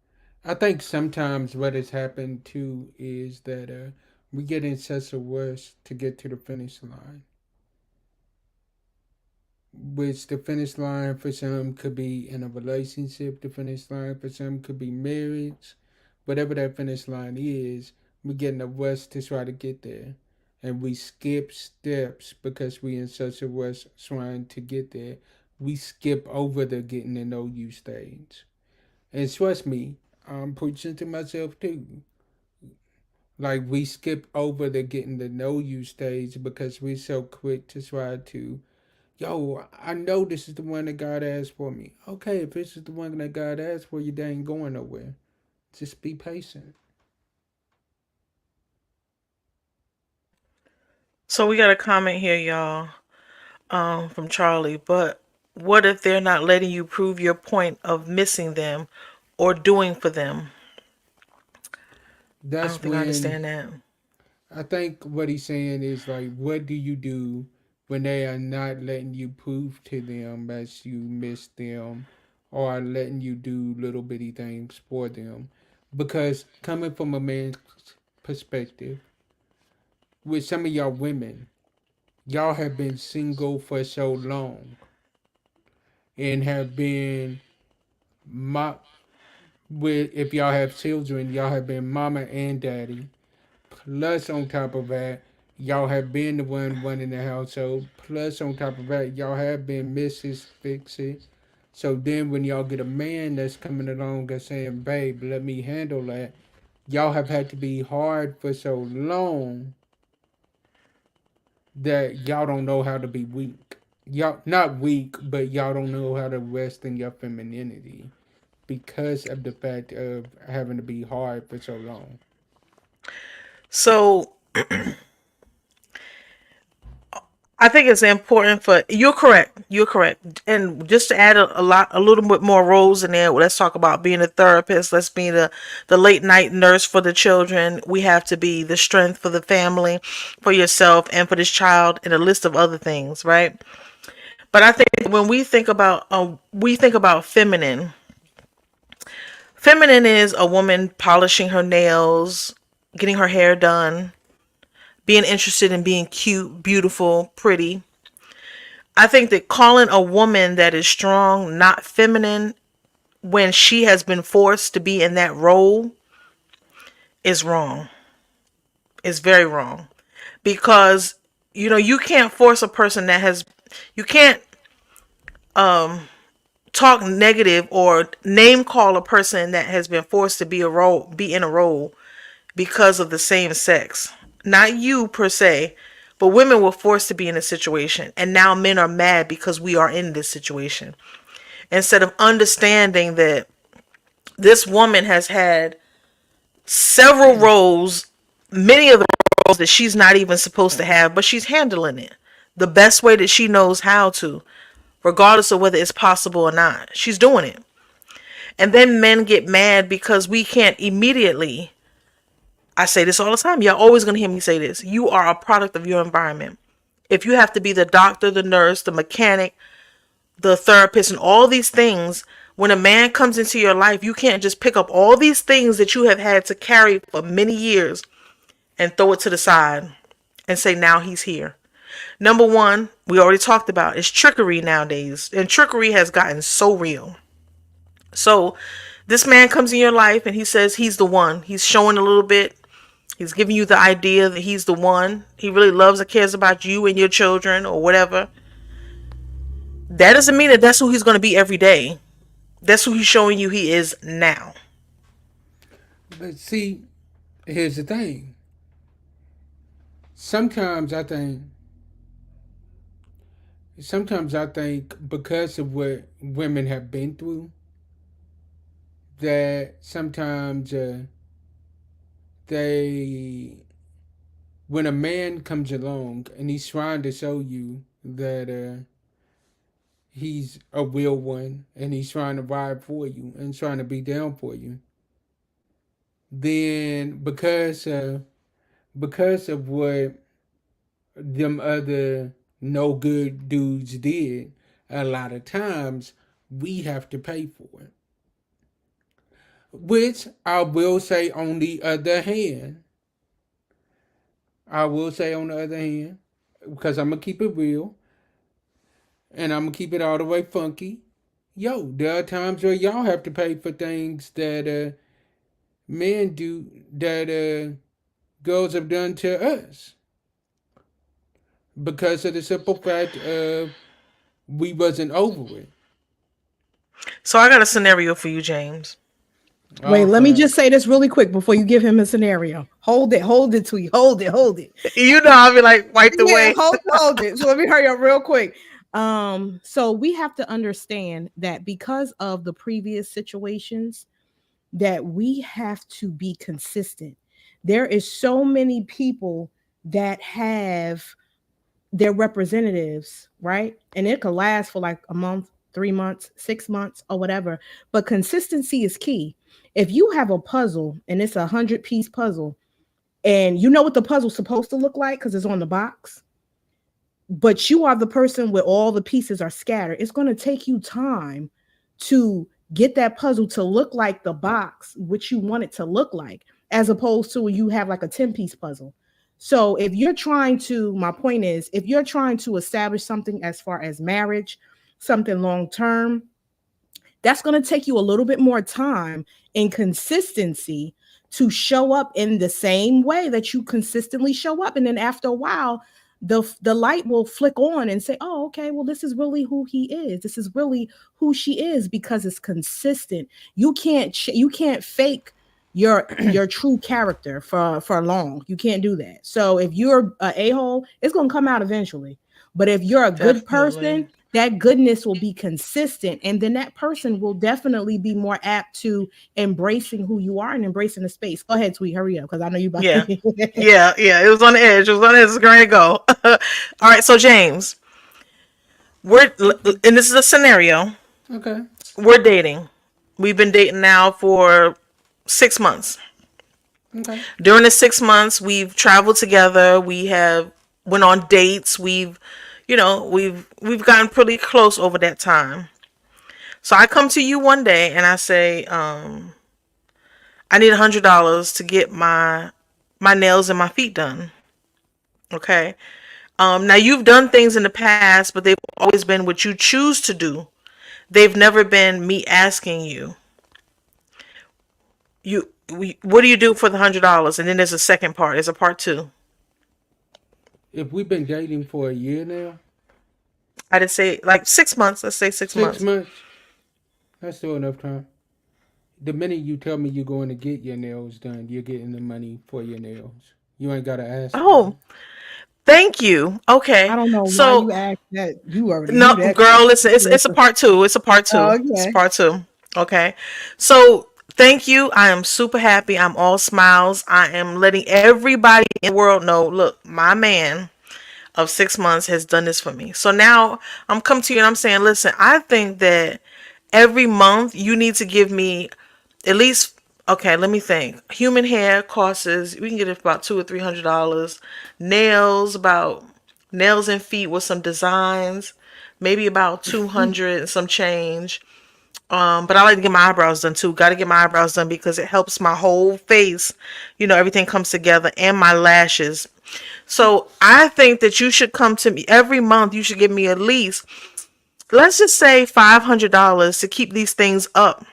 I think sometimes what has happened too is that we get in such a rush to get to the finish line, which the finish line for some could be in a relationship, the finish line for some could be marriage, whatever that finish line is, we get in a rush to try to get there. And we skip steps because we in such a rush trying to get there. We skip over the getting to know you stage. And trust me, I'm preaching to myself too. Like we skip over the getting to know you stage because we're so quick to try to, yo, I know this is the one that God asked for me. Okay, if this is the one that God asked for you, they ain't going nowhere. Just be patient. So we got a comment here, y'all, from Charlie. But what if they're not letting you prove your point of missing them or doing for them? I don't That's think I when understand that. I think what he's saying is like, what do you do when they are not letting you prove to them that you miss them, or are letting you do little bitty things for them? Because coming from a man's perspective, with some of y'all women, y'all have been single for so long and have been mo- with if y'all have children, y'all have been mama and daddy. Plus, on top of that, y'all have been the one running the household. Plus, on top of that, y'all have been Mrs. Fix It. So then, when y'all get a man that's coming along and saying, "Babe, let me handle that," y'all have had to be hard for so long that y'all don't know how to be weak. Y'all not weak, but y'all don't know how to rest in your femininity because of the fact of having to be hard for so long. So I think it's important for you're correct. You're correct. And just to add a little bit more roles in there, let's talk about being a therapist. Let's be the late night nurse for the children. We have to be the strength for the family, for yourself, and for this child, and a list of other things, right? But I think when we think about feminine. Feminine is a woman polishing her nails, getting her hair done, being interested in being cute, beautiful, pretty. I think that calling a woman that is strong not feminine when she has been forced to be in that role is wrong. Is very wrong. Because you can't force a person that has you can't talk negative or name call a person that has been forced to be in a role because of the same sex. Not you per se, but women were forced to be in a situation and now men are mad because we are in this situation. Instead of understanding that this woman has had several roles, many of the roles that she's not even supposed to have, but she's handling it the best way that she knows how to, regardless of whether it's possible or not. She's doing it. And then men get mad because we can't immediately. I say this all the time. You're always going to hear me say this. You are a product of your environment. if you have to be the doctor, the nurse, the mechanic, the therapist, and all these things, when a man comes into your life, you can't just pick up all these things that you have had to carry for many years and throw it to the side and say, now he's here. Number one, we already talked about, is trickery nowadays. And trickery has gotten so real. So this man comes in your life and he says he's the one. He's showing a little bit. He's giving you the idea that he's the one. He really loves or cares about you and your children or whatever. That doesn't mean that that's who he's going to be every day. That's who he's showing you he is now. But see, here's the thing. Sometimes I think because of what women have been through, that sometimes they, when a man comes along and he's trying to show you that he's a real one and he's trying to ride for you and trying to be down for you, then because of what them other no good dudes did, a lot of times we have to pay for it. Which I will say on the other hand, because I'm gonna keep it real and I'm gonna keep it all the way funky. Yo, there are times where y'all have to pay for things that men do that girls have done to us because of the simple fact of we wasn't over it. So I got a scenario for you, James. Wait, let me Okay. just say this really quick before you give him a scenario. Hold it, Tweet. Hold it. You know, I'll be like, wipe the Yeah, way. hold it. So let me hurry up real quick. So we have to understand that because of the previous situations, that we have to be consistent. There is so many people that have their representatives, right? And it could last for like a month, 3 months, 6 months, or whatever. But consistency is key. If you have a puzzle and it's 100-piece puzzle, and you know what the puzzle's supposed to look like because it's on the box, but you are the person where all the pieces are scattered, it's going to take you time to get that puzzle to look like the box which you want it to look like, as opposed to when you have like a 10-piece puzzle. So if you're trying to, my point is, if you're trying to establish something as far as marriage, something long term, that's going to take you a little bit more time and consistency to show up in the same way that you consistently show up. And then after a while, the light will flick on and say, oh, okay, well, this is really who he is. This is really who she is, because it's consistent. You can't fake your true character for long. You can't do that. So if you're a a-hole, it's going to come out eventually. But if you're a good person, Definitely. that goodness will be consistent, and then that person will definitely be more apt to embracing who you are and embracing the space. Go ahead, Tweet, hurry up, because I know you about Yeah. to. Yeah. It was on the edge. It was on the edge. It's going to go. All right. So, James, and this is a scenario. Okay. We're dating. We've been dating now for 6 months. Okay. During the 6 months, we've traveled together. We have went on dates. We've gotten pretty close over that time. So I come to you one day and I say, I need $100 to get my nails and my feet done. Okay. Now you've done things in the past, but they've always been what you choose to do. They've never been me asking you. What do you do for the $100? And then there's a second part. There's a part two. If we've been dating for a year now, I did say like 6 months. Let's say 6 6 months. months, that's still enough time. The minute you tell me you're going to get your nails done, you're getting the money for your nails. You ain't gotta ask for Oh, it. thank you. Okay. I don't know why So you asked that. You already no, knew that. girl, listen, it's a part two. It's a part two. It's Okay. part two. Okay. So thank you. I am super happy. I'm all smiles. I am letting everybody in the world know, look, my man of 6 months has done this for me. So now I'm coming to you and I'm saying, listen, I think that every month you need to give me at least, okay, let me think. Human hair costs, we can get it for about $200 or $300. Nails about nails and feet with some designs, maybe about 200 and some change. But I like to get my eyebrows done too. Got to get my eyebrows done because it helps my whole face. Everything comes together, and my lashes. So I think that you should come to me every month. You should give me at least, let's just say, $500 to keep these things up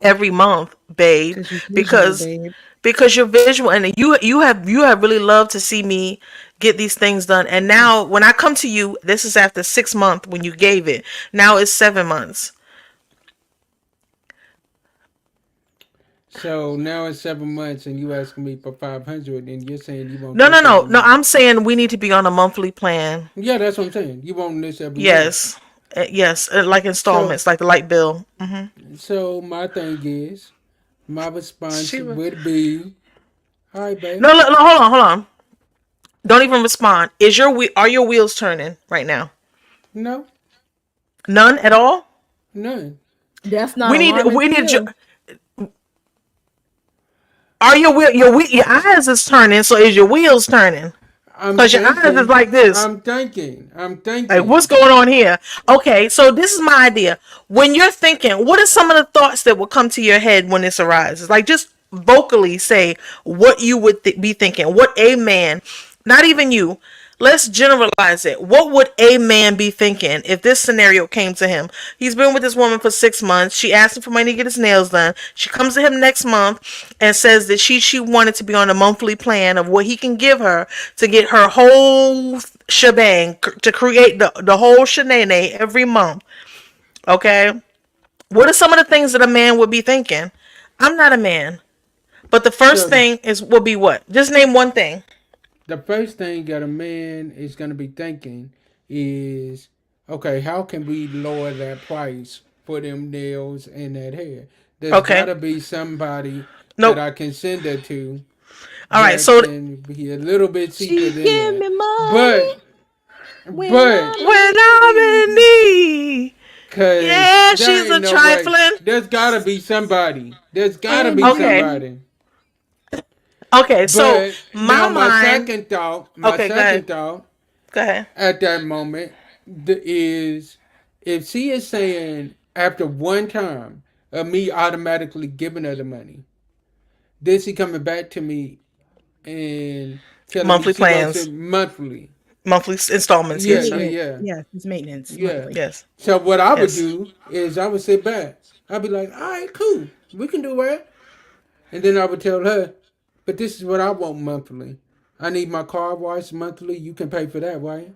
every month, babe. Because you visual, Because babe. because you're visual, and you have really loved to see me get these things done. And now when I come to you, this is after 6 months when you gave it. Now it's 7 months. So now it's 7 months, and you asking me for 500, and you're saying you want No, no, this no, every no. month. I'm saying we need to be on a monthly plan. Yeah, that's what I'm saying. You want this every month. Yes. Yes, like So, installments, like the light bill. so my thing is, my response She was. would be, "All right, babe. No, no, no, hold on, hold on. Don't even respond. Are your wheels turning right now? No, None at all. none. That's not We need alarming we to need you. are your eyes is turning, so is your wheels turning? I'm Cause your eyes is thinking. like this. I'm thinking. I'm Like, thinking. what's going on here? Okay, so this is my idea. When you're thinking, what are some of the thoughts that will come to your head when this arises? Like, just vocally say what you would be thinking. What a man, not even you. Let's generalize it. What would a man be thinking if this scenario came to him? He's been with this woman for 6 months. She asked him for money to get his nails done. She comes to him next month and says that she wanted to be on a monthly plan of what he can give her to get her whole shebang, to create the whole shenanay every month. Okay? What are some of the things that a man would be thinking? I'm not a man. But the first So thing will be what? Just name one thing. the first thing that a man is gonna be thinking is, okay, how can we lower that price for them nails and that hair? There's Okay. gotta be somebody that Nope. I can send her to All right. that So can be a little bit cheaper She than give that. me money But when but I'm when in I'm in need. need, cause yeah, there she's a ain't no way. trifling. There's gotta be somebody. There's gotta be Okay. Indeed. somebody. Okay. So But my now mind. my Okay. Go ahead. second thought Go ahead. at that moment is, if she is saying after one time of me automatically giving her the money, then she coming back to me and telling me Monthly she wants plans, it monthly. monthly installments. Yeah, Yes, yeah, sir. Maintenance. yeah, Yes, it's maintenance yeah. monthly. Yes. So what I would Yes. do is I would sit back. I'd be like, all right, cool, we can do that. And then I would tell her, but this is what I want monthly. I need my car washed monthly. You can pay for that, right?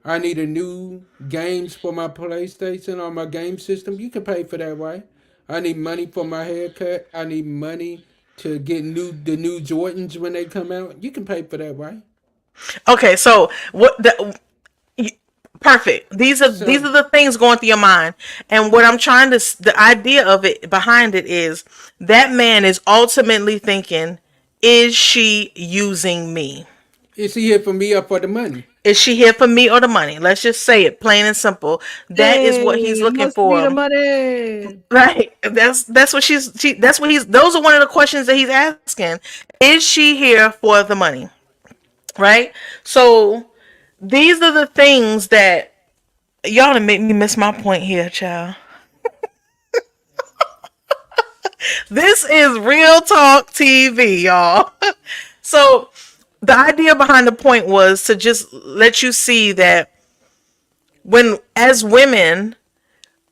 I need a new games for my PlayStation or my game system. You can pay for that, right? I need money for my haircut. I need money to get the new Jordans when they come out. You can pay for that, right? Okay. So what the perfect. These So are the things going through your mind, and what I'm trying to the idea of it behind it is that man is ultimately thinking, is she using me? is he here for me or for the money? Is she here for me or the money? Let's just say it plain and simple. That is what he's Hey, looking must be the for. money. Right. That's what that's what he's those are one of the questions that he's asking. Is she here for the money? Right? So these are the things that y'all done make me miss my point here, child. This is Real Talk TV, y'all. So the idea behind the point was to just let you see that when as women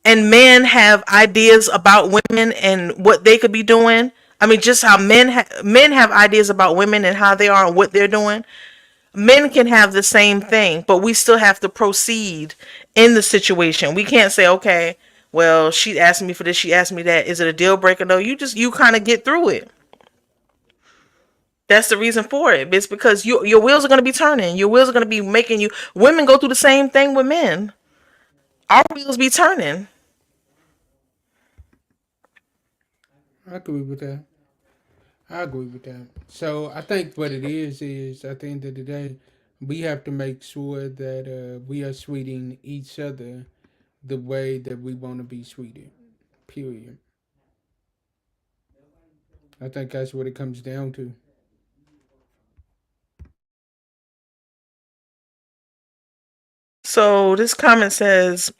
and men have ideas about women and what they could be doing. I mean, just how men have ideas about women and how they are and what they're doing. Men can have the same thing, but we still have to proceed in the situation. We can't say, okay, well, she asked me for this, she asked me that. Is it a deal breaker? No, you kind of get through it. That's the reason for it. It's because your wheels are going to be turning. Your wheels are going to be making you. Women go through the same thing with men. Our wheels be turning. I agree with that. I agree with that. So I think what it is at the end of the day, we have to make sure that we are treating each other the way that we want to be treated. Period. I think that's what it comes down to. So this comment says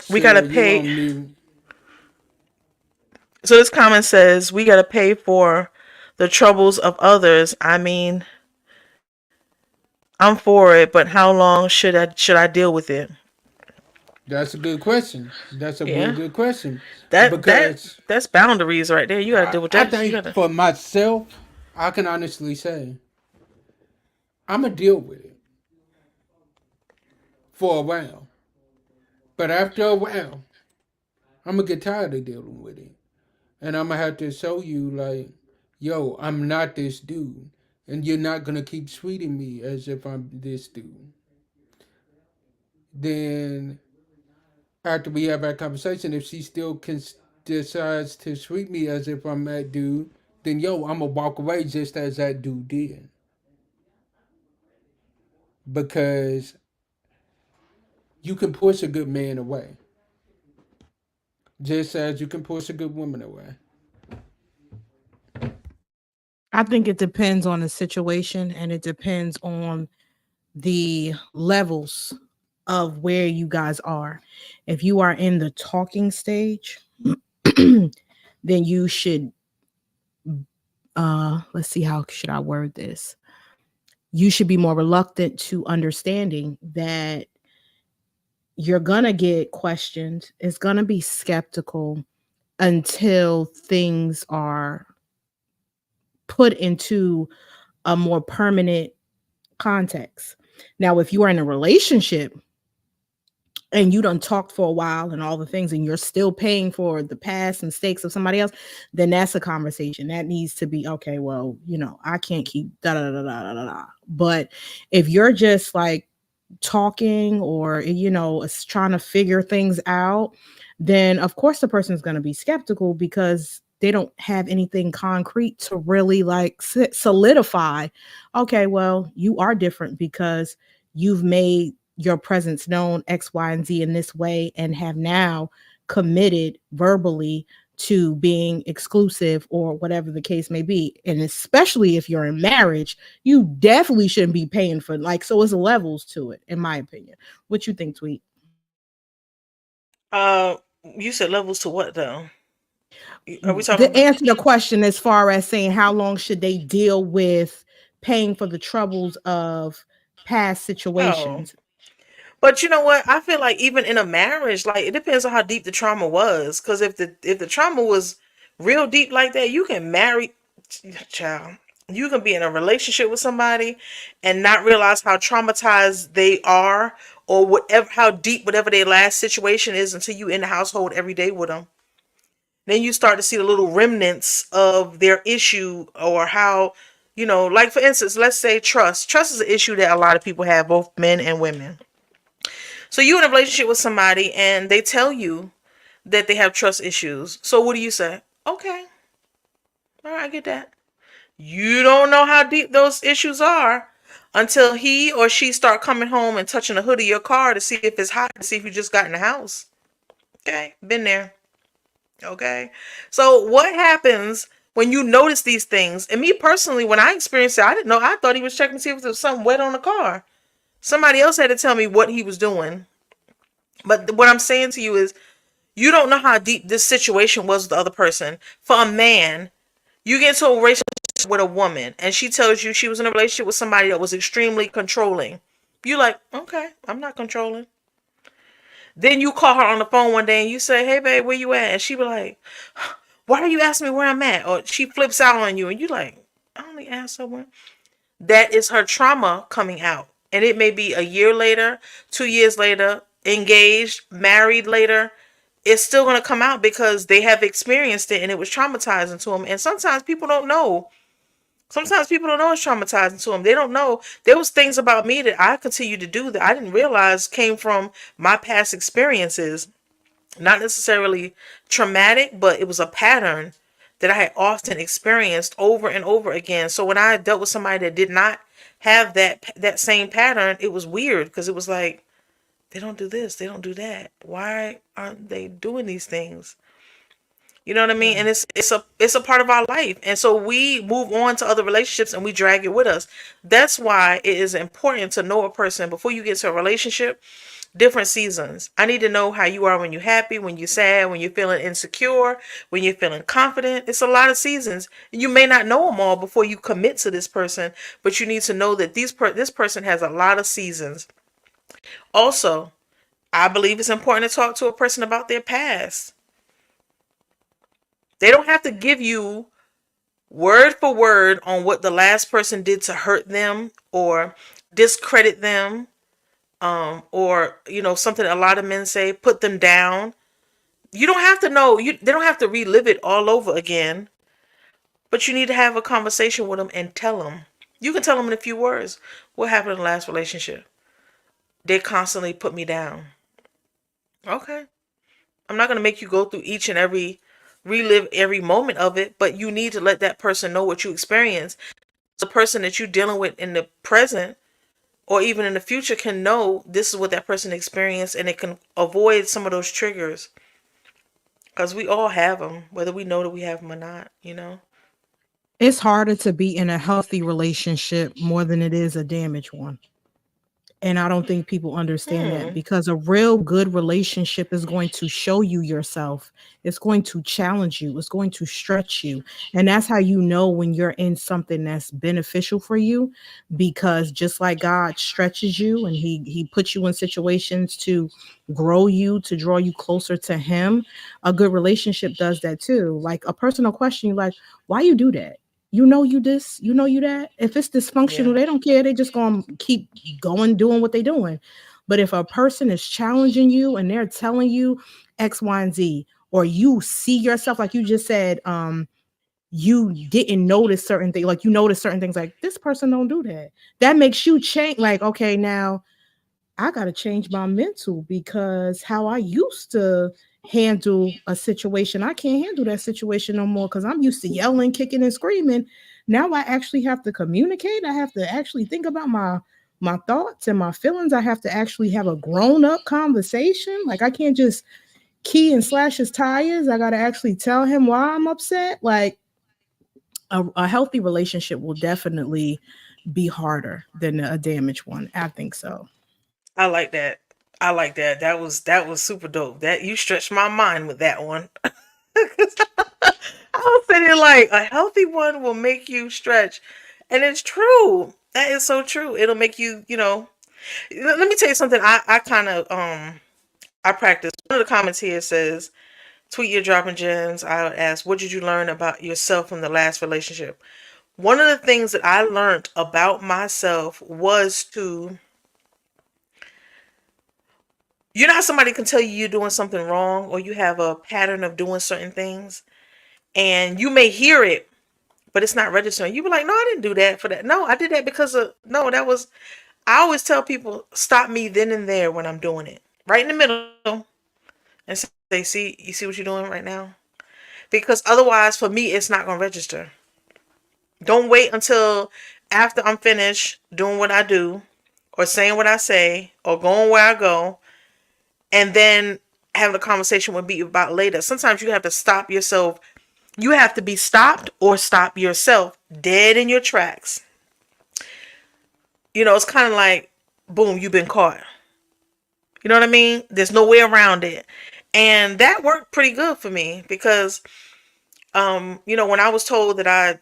we gotta Sarah, you pay. on mute. So this comment says we gotta pay for the troubles of others. I mean, I'm for it, but how long should I deal with it? That's a good question. That's a real Yeah, good question. that that Because that's boundaries right there. You gotta deal with I that. You think gotta. for myself, I can honestly say I'm going to deal with it for a while. But after a while, I'm going to get tired of dealing with it. And I'm going to have to show you, like, yo, I'm not this dude. And you're not going to keep treating me as if I'm this dude. Then, after we have that conversation, if she still decides to treat me as if I'm that dude, then yo, I'm going to walk away just as that dude did. Because you can push a good man away, just as you can push a good woman away. I think it depends on the situation and it depends on the levels of where you guys are. If you are in the talking stage, then you should let's see, how should I word this? You should be more reluctant to understanding that you're gonna get questioned. It's gonna be skeptical until things are put into a more permanent context. Now, if you are in a relationship and you done talked for a while and all the things, and you're still paying for the past mistakes of somebody else, then that's a conversation that needs to be okay. Well, I can't keep da da da da da da. But if you're just like talking or it's trying to figure things out, then of course the person's going to be skeptical because they don't have anything concrete to really like solidify. Okay, well, you are different because you've made your presence known X, Y, and Z in this way and have now committed verbally to being exclusive or whatever the case may be. And especially if you're in marriage, you definitely shouldn't be paying for, like, so it's levels to it, in my opinion. What you think, Tweet? You said levels to what though? Are we talking The about? answer the question as far as saying how long should they deal with paying for the troubles of past Oh, situations. but you know what? I feel like even in a marriage, like it depends on how deep the trauma was. Because if the trauma was real deep like that, you can marry, child. You can be in a relationship with somebody and not realize how traumatized they are, or whatever, how deep whatever their last situation is, until you in the household every day with them. Then you start to see the little remnants of their issue, or how, like for instance, let's say trust. Trust is an issue that a lot of people have, both men and women. So you in a relationship with somebody and they tell you that they have trust issues. So what do you say? Okay, all right, I get that. You don't know how deep those issues are until he or she start coming home and touching the hood of your car to see if it's hot, to see if you just got in the house. Okay, been there. Okay. So what happens when you notice these things? And me personally, when I experienced it, I didn't know. I thought he was checking to see if there was something wet on the car. Somebody else had to tell me what he was doing. But what I'm saying to you is, you don't know how deep this situation was with the other person. For a man, you get into a relationship with a woman and she tells you she was in a relationship with somebody that was extremely controlling. You like, okay, I'm not controlling. Then you call her on the phone one day and you say, hey babe, where you at? And she be like, why are you asking me where I'm at? Or she flips out on you and you like, I only asked someone. That is her trauma coming out. And it may be a year later, 2 years later, engaged, married later. It's still going to come out because they have experienced it and it was traumatizing to them. And sometimes people don't know. Sometimes people don't know it's traumatizing to them. They don't know. There was things about me that I continue to do that I didn't realize came from my past experiences. Not necessarily traumatic, but it was a pattern that I had often experienced over and over again. So when I dealt with somebody that did not have that same pattern, it was weird because it was like, they don't do this, they don't do that. Why aren't they doing these things? You know what I mean? And Right. it's a part of our life. And so we move on to other relationships and we drag it with us. That's why it is important to know a person before you get to a relationship. different seasons. I need to know how you are when you're happy, when you're sad, when you're feeling insecure, when you're feeling confident. It's a lot of seasons. You may not know them all before you commit to this person, but you need to know that this person has a lot of seasons. Also, I believe it's important to talk to a person about their past. They don't have to give you word for word on what the last person did to hurt them or discredit them, or something a lot of men say, put them down. You don't have to know. They don't have to relive it all over again, but you need to have a conversation with them and tell them. You can tell them in a few words what happened in the last relationship. They constantly put me down. Okay. I'm not going to make you go through each and every, relive every moment of it, but you need to let that person know what you experienced. The person that you're dealing with in the present or even in the future can know this is what that person experienced, and it can avoid some of those triggers, because we all have them, whether we know that we have them or not. It's harder to be in a healthy relationship more than it is a damaged one. And I don't think people understand that, because a real good relationship is going to show you yourself. It's going to challenge you. It's going to stretch you. And that's how you know when you're in something that's beneficial for you, because just like God stretches you and he puts you in situations to grow you, to draw you closer to him, a good relationship does that too. Like a person will question you like, why you do that? You this, you that. If it's dysfunctional, Yeah. they don't care. They just gonna keep going doing what they're doing. But if a person is challenging you and they're telling you X, Y, and Z, or you see yourself, like you just said, you didn't notice certain things, like you notice certain things, like this person don't do that. That makes you change, like, okay, now I got to change my mental, because how I used to handle a situation, I can't handle that situation no more, because I'm used to yelling, kicking, and screaming. Now I actually have to communicate. I have to actually think about my thoughts and my feelings. I have to actually have a grown-up conversation. Like I can't just key and slash his tires. I got to actually tell him why I'm upset. Like a healthy relationship will definitely be harder than a damaged one. I think so. I like that. I like that. That was super dope. That you stretched my mind with that one. I was sitting like, a healthy one will make you stretch, and it's true. That is so true. It'll make you, Let me tell you something. I kind of I practice. One of the comments here says, "Tweet your dropping gems." I would ask, "What did you learn about yourself from the last relationship?" One of the things that I learned about myself was to, you know how somebody can tell you you're doing something wrong, or you have a pattern of doing certain things, and you may hear it, but it's not registering. You be like, "No, I didn't do that for that. No, I did that because of, no, that was," I always tell people, stop me then and there when I'm doing it. Right in the middle, and say, "See, you see what you're doing right now?" Because otherwise, for me, it's not going to register. Don't wait until after I'm finished doing what I do, or saying what I say, or going where I go, and then having a conversation with me about later. Sometimes you have to stop yourself. You have to be stopped, or stop yourself dead in your tracks. It's kind of like, boom, you've been caught. You know what I mean? There's no way around it. And that worked pretty good for me, because, when I was told that I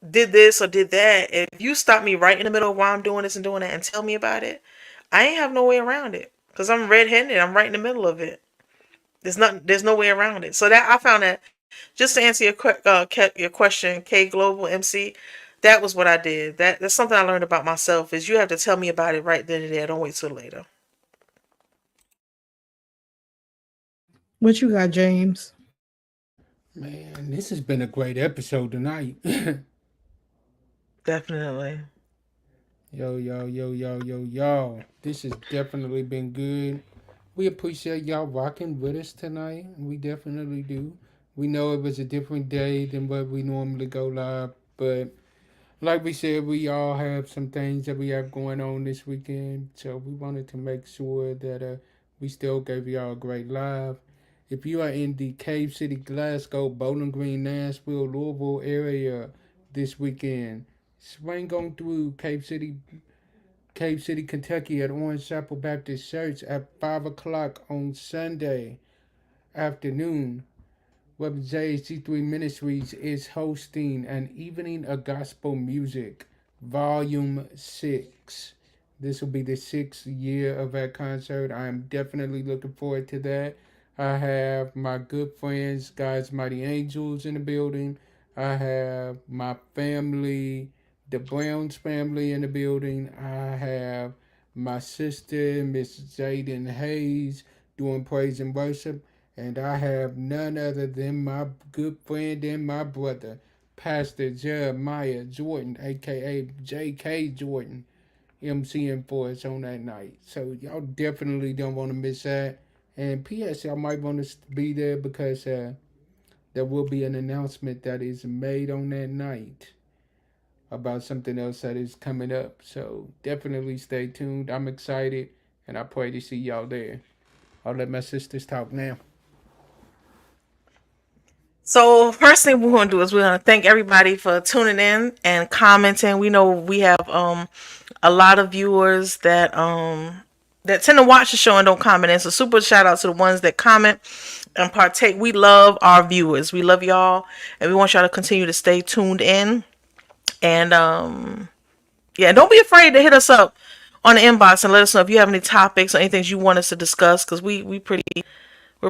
did this or did that, if you stop me right in the middle of while I'm doing this and doing that and tell me about it, I ain't have no way around it, because I'm red-handed. I'm right in the middle of it. There's no way around it. So that, I found that, just to answer your question, K Global MC, that was what I did. That's something I learned about myself, is you have to tell me about it right then and there. Don't wait till later. What you got, James? Man, this has been a great episode tonight. Definitely. Yo. This has definitely been good. We appreciate y'all rocking with us tonight. We definitely do. We know it was a different day than what we normally go live, but like we said, we all have some things that we have going on this weekend, so we wanted to make sure that we still gave y'all a great live. If you are in the Cave City, Glasgow, Bowling Green, Nashville, Louisville area this weekend, swing on through Cave City, Cave City, Kentucky at Orange Chapel Baptist Church at 5 o'clock on Sunday afternoon. Reverend JHG3 Ministries is hosting an evening of gospel music, volume 6. This will be the 6th year of that concert. I am definitely looking forward to that. I have my good friends, God's Mighty Angels, in the building. I have my family, the Browns family, in the building. I have my sister, Miss Jaden Hayes, doing praise and worship. And I have none other than my good friend and my brother, Pastor Jeremiah Jordan, aka J.K. Jordan, MCing for us on that night. So y'all definitely don't want to miss that. And P.S. y'all might want to be there because there will be an announcement that is made on that night about something else that is coming up. So definitely stay tuned. I'm excited, and I pray to see y'all there. I'll let my sisters talk now. So first thing we're gonna do is we're gonna thank everybody for tuning in and commenting. We know we have a lot of viewers that tend to watch the show and don't comment in. So super shout out to the ones that comment and partake. We love our viewers. We love y'all, and we want y'all to continue to stay tuned in. And yeah, don't be afraid to hit us up on the inbox and let us know if you have any topics or anything you want us to discuss, because we're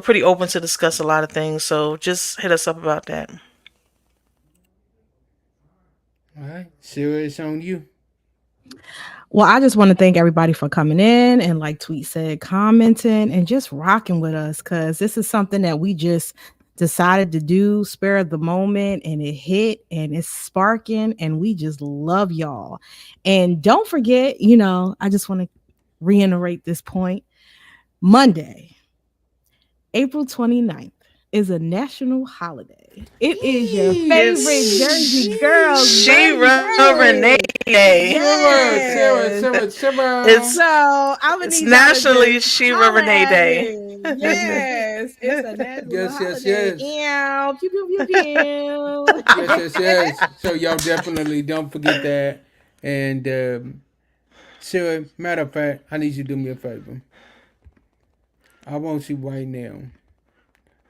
pretty open to discuss a lot of things. So just hit us up about that. All right, Sarah, it's on you. Well, I just want to thank everybody for coming in and, like Tweet said, commenting and just rocking with us, because this is something that we just decided to do, spare of the moment, and it hit and it's sparking, and we just love y'all. And don't forget, I just want to reiterate this point. Monday, April 29th is a national holiday. It is your favorite Jersey girl's Shira Renee Day. Sarah. So I'm gonna It's need nationally Shira Renee Day. Yes, it's a national Yes. holiday. Ew, pew, pew, pew, pew. Yes. So y'all definitely don't forget that. And Sarah, matter of fact, I need you to do me a favor. I want you right now.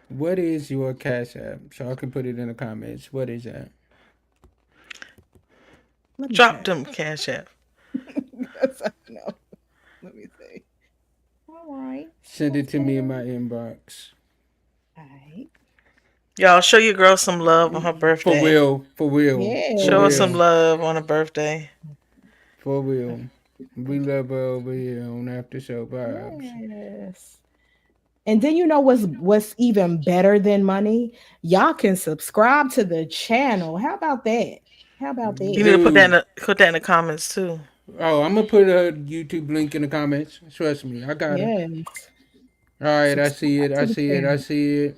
What is your Cash App? So I can put it in the comments. What is that? Drop them Cash App. No. Let me see. All right. Send it to me in my inbox. All right. Y'all show your girl some love on her birthday. For real. Yeah. Show her some love on her birthday. For real. We love her over here on After Show Vibes. Yes. And then what's even better than money? Y'all can subscribe to the channel. How about that? You need to put that in the comments too. Oh, I'm gonna put a YouTube link in the comments. Trust me, I got it. All right, I see it.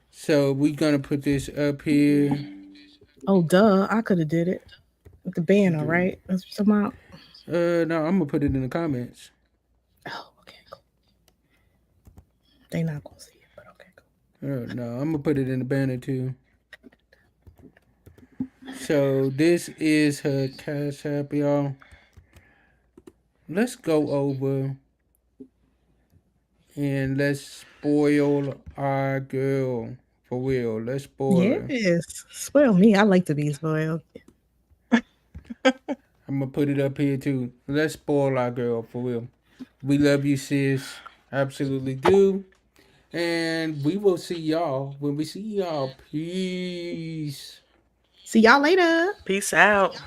So we're gonna put this up here. Oh, duh! I could have did it with the banner, right? That's what I'm about. No, I'm gonna put it in the comments. Oh, okay, cool. They not gonna see it, but okay, cool. No, I'm gonna put it in the banner too. So this is her Cash App, y'all. Let's go over and let's spoil our girl for real. Let's spoil her. Yes, spoil me. I like to be spoiled. I'm gonna put it up here too. Let's spoil our girl for real. We love you, sis. Absolutely do. And we will see y'all when we see y'all. Peace. See y'all later. Peace out.